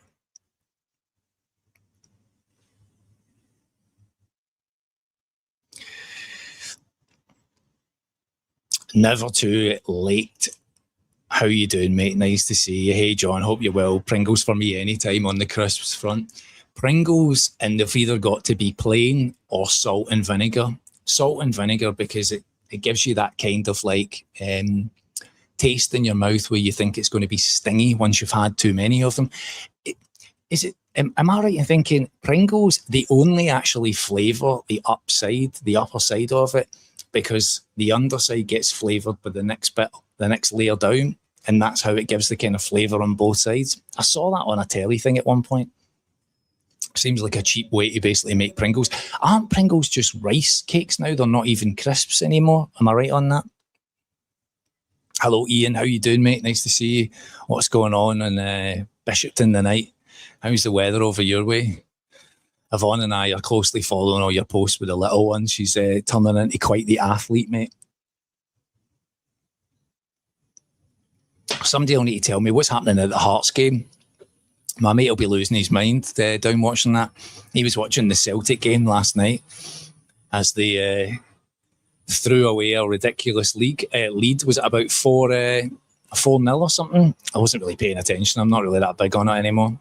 Never too late. How you doing, mate? Nice to see you. Hey, John, hope you're well. Pringles for me anytime on the crisps front. Pringles, and they've either got to be plain or salt and vinegar. Salt and vinegar because it gives you that kind of like taste in your mouth where you think it's going to be stingy once you've had too many of them. Am I right in thinking Pringles, they only actually flavour the upper side of it, because the underside gets flavoured by the next layer down, and that's how it gives the kind of flavour on both sides. I saw that on a telly thing at one point. Seems like a cheap way to basically make Pringles. Aren't Pringles just rice cakes now? They're not even crisps anymore. Am I right on that? Hello, Ian. How you doing, mate? Nice to see you. What's going on in Bishopton tonight? How's the weather over your way? Yvonne and I are closely following all your posts with the little one. She's turning into quite the athlete, mate. Somebody will need to tell me what's happening at the Hearts game. My mate will be losing his mind down watching that. He was watching the Celtic game last night as they threw away a ridiculous lead. Was it about 4-0 or something? I wasn't really paying attention. I'm not really that big on it anymore.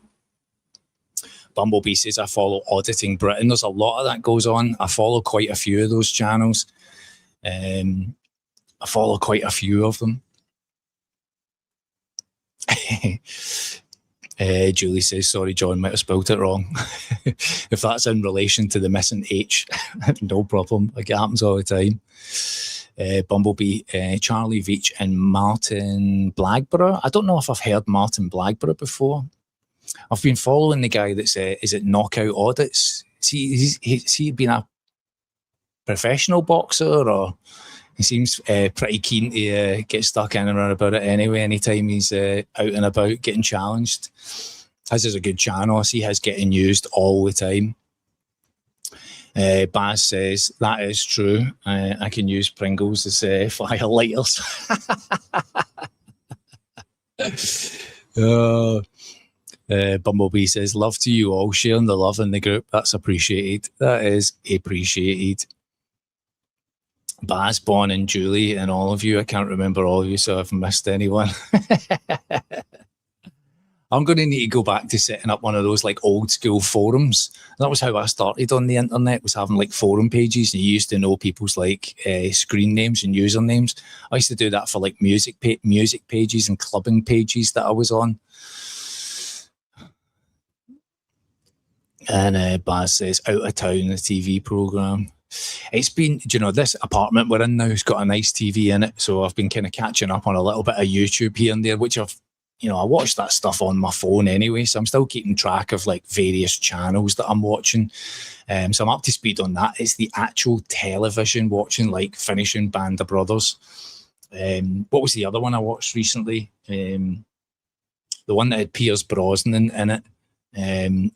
Bumblebee says, I follow Auditing Britain. There's a lot of that goes on. I follow quite a few of those channels. I follow quite a few of them. Julie says, sorry, John, might have spelt it wrong. If that's in relation to the missing H, no problem. Like, it happens all the time. Bumblebee, Charlie Veach and Martin Blagborough. I don't know if I've heard Martin Blagborough before. I've been following the guy that's, is it Knockout Audits? Has he been a professional boxer, or he seems pretty keen to get stuck in and around about it anyway, anytime he's out and about getting challenged. His is a good channel. I see his getting used all the time. Baz says, that is true. I can use Pringles as fire lighters. Bumblebee says, love to you all, sharing the love in the group. That's appreciated. That is appreciated. Baz, Bon and Julie and all of you. I can't remember all of you, so I've missed anyone. I'm going to need to go back to setting up one of those like old school forums. That was how I started on the internet, was having like forum pages, and you used to know people's like screen names and usernames. I used to do that for like music pages and clubbing pages that I was on. And Baz says, Out of Town, the TV programme. It's been, this apartment we're in now has got a nice TV in it, so I've been kind of catching up on a little bit of YouTube here and there, which I watch that stuff on my phone anyway, so I'm still keeping track of like various channels that I'm watching. So I'm up to speed on that. It's the actual television watching, like finishing Band of Brothers. What was the other one I watched recently? The one that had Pierce Brosnan in it. And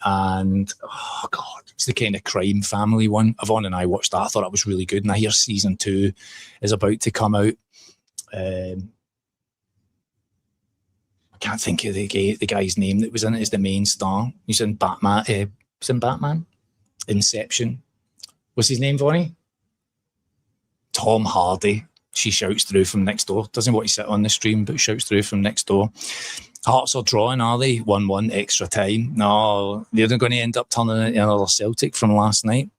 oh god, it's the kind of crime family one. Yvonne and I watched that. I thought it was really good, and I hear season 2 is about to come out. I can't think of the guy's name that was in it as the main star. He's in Batman. Was in Batman, Inception. What's his name, Vonnie? Tom Hardy. She shouts through from next door. Doesn't want to sit on the stream, but shouts through from next door. Hearts are drawing, are they? 1-1 extra time. No, they're going to end up turning into another Celtic from last night.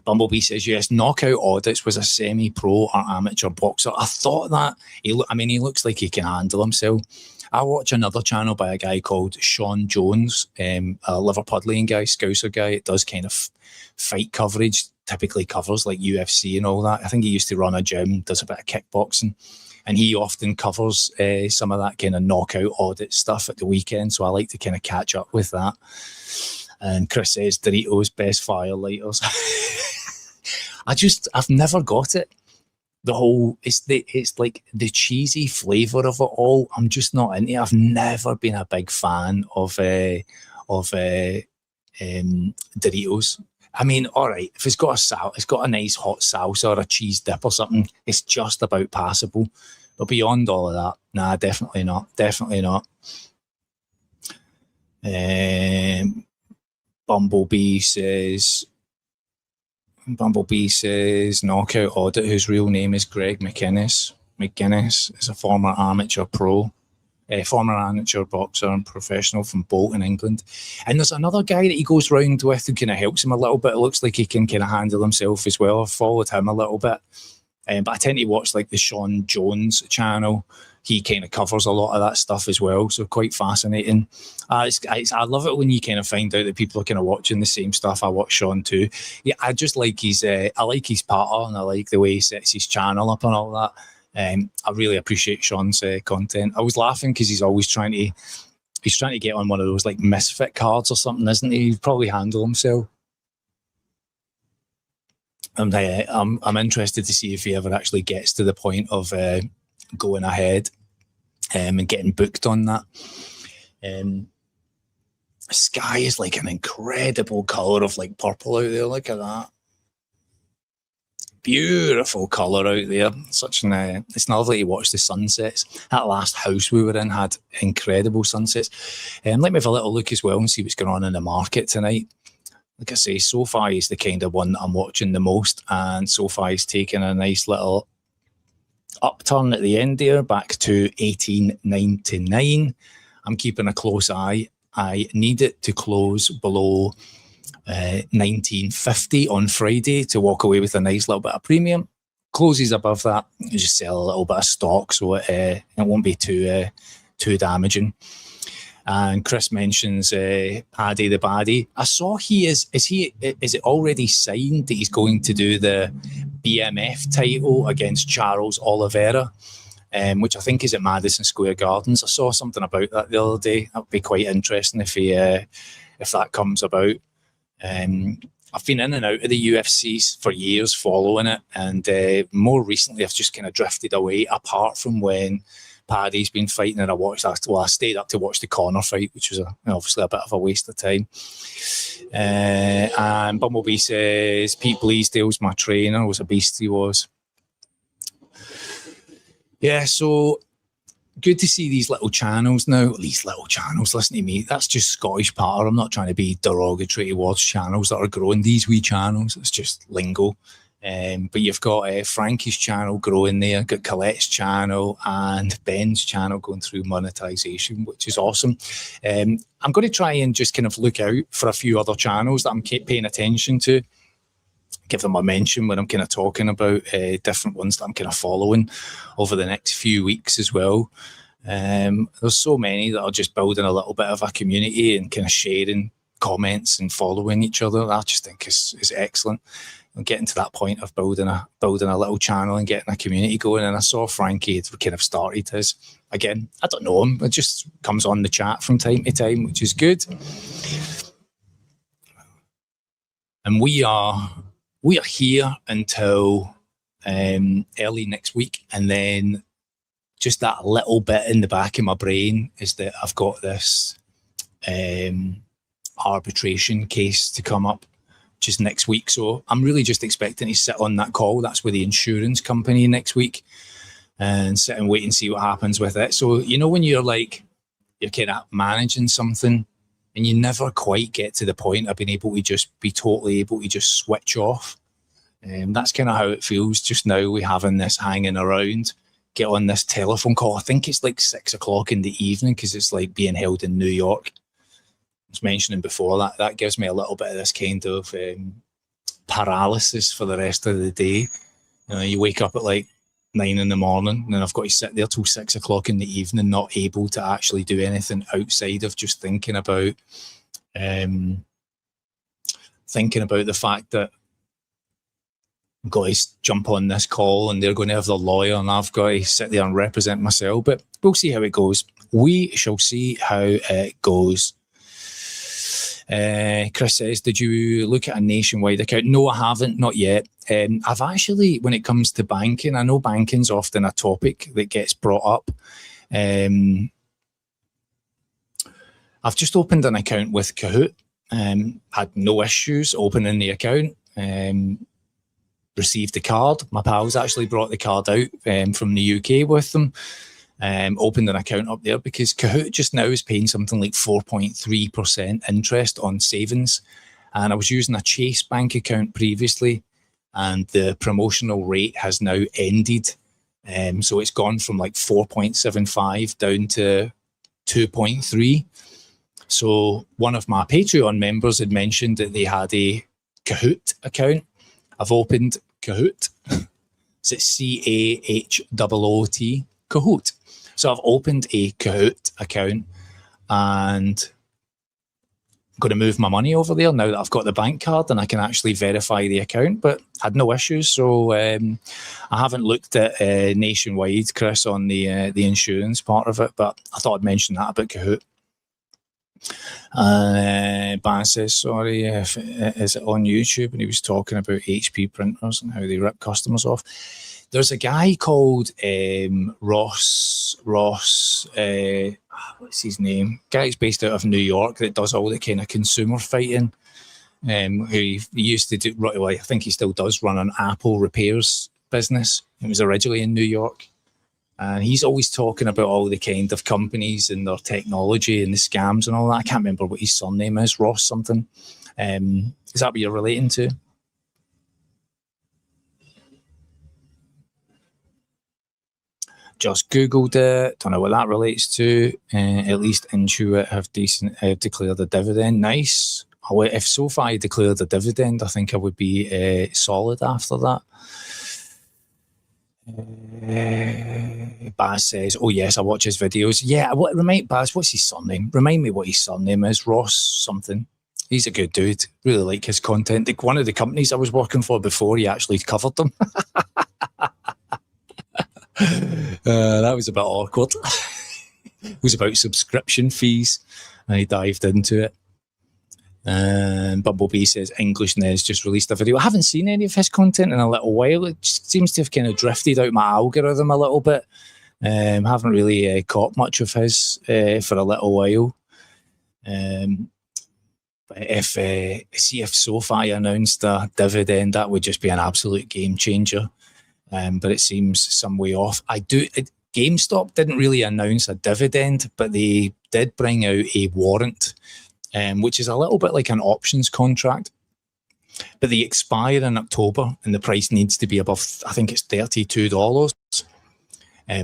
Bumblebee says, yes, Knockout Audits was a semi-pro or amateur boxer. I thought that. He looks like he can handle himself. I watch another channel by a guy called Sean Jones, a Liverpudlian guy, Scouser guy. It does kind of fight coverage, typically covers like UFC and all that. I think he used to run a gym, does a bit of kickboxing. And he often covers some of that kind of knockout audit stuff at the weekend. So I like to kind of catch up with that. And Chris says, Doritos, best fire lighters. I've never got it. It's like the cheesy flavour of it all. I'm just not into it. I've never been a big fan of Doritos. I mean, all right, if it's got a nice hot salsa or a cheese dip or something, it's just about passable. But beyond all of that, nah, definitely not. Definitely not. Bumblebee says, Bumblebee says Knockout Audit, whose real name is Greg McGuinness. McGuinness is a former amateur boxer and professional from Bolton, England. And there's another guy that he goes round with who kind of helps him a little bit. It looks like he can kind of handle himself as well. I've followed him a little bit. But I tend to watch like the Sean Jones channel. He kind of covers a lot of that stuff as well. So quite fascinating. I love it when you kind of find out that people are kind of watching the same stuff. I watch Sean too. Yeah, I just like I like his pattern. I like the way he sets his channel up and all that. I really appreciate Sean's content. I was laughing because he's always trying to get on one of those like misfit cards or something, isn't he? He'd probably handle himself. And I'm interested to see if he ever actually gets to the point of going ahead and getting booked on that. Sky is like an incredible colour of like purple out there. Look at that. Beautiful colour out there. It's lovely to watch the sunsets. That last house we were in had incredible sunsets. Let me have a little look as well and see what's going on in the market tonight. Like I say, SoFi is the kind of one that I'm watching the most, and SoFi is taking a nice little upturn at the end there, back to 18.99. I'm keeping a close eye. I need it to close below 19.50 on Friday to walk away with a nice little bit of premium. Closes above that, you just sell a little bit of stock, so it won't be too damaging. And Chris mentions Paddy the Baddie. I saw is it already signed that he's going to do the BMF title against Charles Oliveira, which I think is at Madison Square Gardens. I saw something about that the other day. That would be quite interesting if that comes about. I've been in and out of the UFC for years following it, and more recently I've just kind of drifted away, apart from when Paddy's been fighting, and I stayed up to watch the Conor fight, which was obviously a bit of a waste of time. And Bumblebee says Pete Bleasdale's my trainer, was a beast he was. Yeah, so good to see these little channels now. These little channels, listen to me, that's just Scottish patter. I'm not trying to be derogatory towards channels that are growing. These wee channels, it's just lingo. But you've got Frankie's channel growing there, got Colette's channel and Ben's channel going through monetization, which is awesome. I'm going to try and just kind of look out for a few other channels that I'm paying attention to, give them a mention when I'm kind of talking about different ones that I'm kind of following over the next few weeks as well. There's so many that are just building a little bit of a community and kind of sharing comments and following each other. I just think is excellent. And getting to that point of building a little channel and getting a community going. And I saw Frankie had kind of started his. Again, I don't know him. It just comes on the chat from time to time, which is good. And we are here until early next week, and then just that little bit in the back of my brain is that I've got this arbitration case to come up just next week. So I'm really just expecting to sit on that call. That's with the insurance company next week, and sit and wait and see what happens with it. So, when you're kind of managing something and you never quite get to the point of being able to just be totally able to just switch off. That's kind of how it feels just now. We having this hanging around, get on this telephone call. I think it's like 6 o'clock in the evening because it's like being held in New York. I was mentioning before that gives me a little bit of this kind of paralysis for the rest of the day. You wake up at like 9 in the morning, and then I've got to sit there till 6 o'clock in the evening, not able to actually do anything outside of just thinking about the fact that I've got to jump on this call and they're going to have the lawyer and I've got to sit there and represent myself. But we'll see how it goes. We shall see how it goes. Chris says, did you look at a nationwide account? No, I haven't, not yet. I've actually, when it comes to banking, I know banking's often a topic that gets brought up. I've just opened an account with Kahoot, had no issues opening the account, received the card. My pals actually brought the card out from the UK with them. Opened an account up there because Kahoot just now is paying something like 4.3% interest on savings. And I was using a Chase bank account previously. and the promotional rate has now ended. So it's gone from like 4.75 down to 2.3. So one of my Patreon members had mentioned that they had a Kahoot account. I've opened Kahoot. So it's Cahoot, Kahoot. So I've opened a Kahoot account and I'm going to move my money over there now that I've got the bank card and I can actually verify the account, but had no issues. So I haven't looked at Nationwide, Chris, on the insurance part of it, but I thought I'd mention that about Kahoot. Ban says, sorry, is it on YouTube? And he was talking about HP printers and how they rip customers off. There's a guy called Ross, what's his name? Guy's based out of New York that does all the kind of consumer fighting. Who he used to do, well, I think he still does run an Apple repairs business. He was originally in New York. And he's always talking about all the kind of companies and their technology and the scams and all that. I can't remember what his surname is, Ross something. Is that what you're relating to? Just Googled it. Don't know what that relates to. At least Intuit have declared a dividend. Nice. If SoFi declared a dividend, I think I would be solid after that. Baz says, oh yes, I watch his videos. Yeah, Baz, what's his surname? Remind me what his surname is. Ross something. He's a good dude. Really like his content. One of the companies I was working for before, he actually covered them. That was a bit awkward. It was about subscription fees and he dived into it. And Bumblebee says English Nez just released a video. I haven't seen any of his content in a little while. It just seems to have kind of drifted out my algorithm a little bit. Haven't really caught much of his for a little while. But if SoFi announced a dividend, that would just be an absolute game changer. But it seems some way off. GameStop didn't really announce a dividend, but they did bring out a warrant, which is a little bit like an options contract. But they expire in October and the price needs to be above, I think it's $32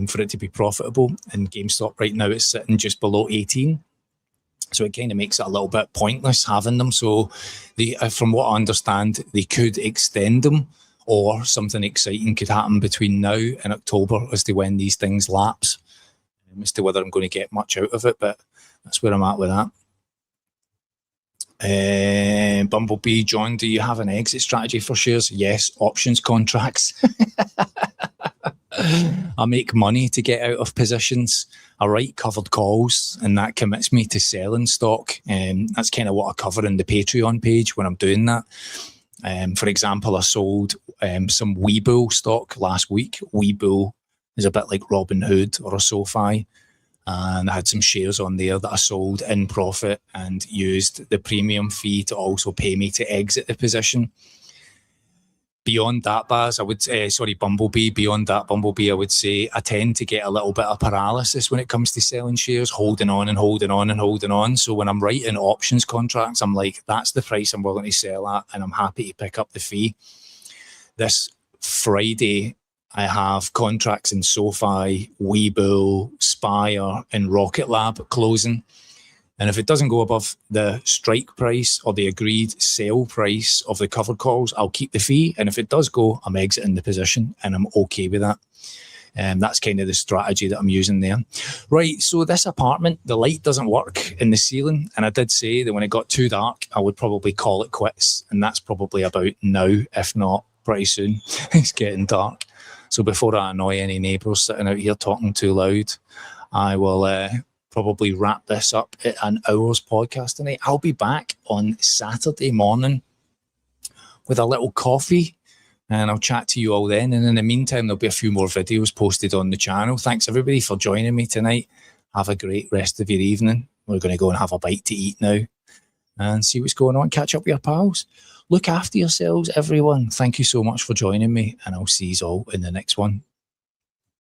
for it to be profitable. And GameStop right now is sitting just below 18. So it kind of makes it a little bit pointless having them. So from what I understand, they could extend them, or something exciting could happen between now and October as to when these things lapse, as to whether I'm going to get much out of it. But that's where I'm at with that. Bumblebee, John, do you have an exit strategy for shares? Yes, options contracts. I make money to get out of positions. I write covered calls and that commits me to selling stock. That's kind of what I cover in the Patreon page when I'm doing that. For example, I sold some Webull stock last week. Webull is a bit like Robinhood or a SoFi. And I had some shares on there that I sold in profit and used the premium fee to also pay me to exit the position. Beyond that, Baz, Bumblebee, beyond that, Bumblebee, I would say I tend to get a little bit of paralysis when it comes to selling shares, holding on and holding on and holding on. So when I'm writing options contracts, I'm like, that's the price I'm willing to sell at, and I'm happy to pick up the fee. This Friday, I have contracts in SoFi, Webull, Spire, and Rocket Lab closing. And if it doesn't go above the strike price or the agreed sale price of the covered calls, I'll keep the fee. And if it does go, I'm exiting the position and I'm okay with that. And that's kind of the strategy that I'm using there. Right, so this apartment, the light doesn't work in the ceiling. And I did say that when it got too dark, I would probably call it quits. And that's probably about now, if not pretty soon. It's getting dark. So before I annoy any neighbours sitting out here talking too loud, I will probably wrap this up at an hour's podcast tonight. I'll be back on Saturday morning with a little coffee and I'll chat to you all then. And in the meantime, there'll be a few more videos posted on the channel. Thanks everybody for joining me tonight. Have a great rest of your evening. We're going to go and have a bite to eat now and see what's going on. Catch up with your pals. Look after yourselves, everyone. Thank you so much for joining me and I'll see you all in the next one.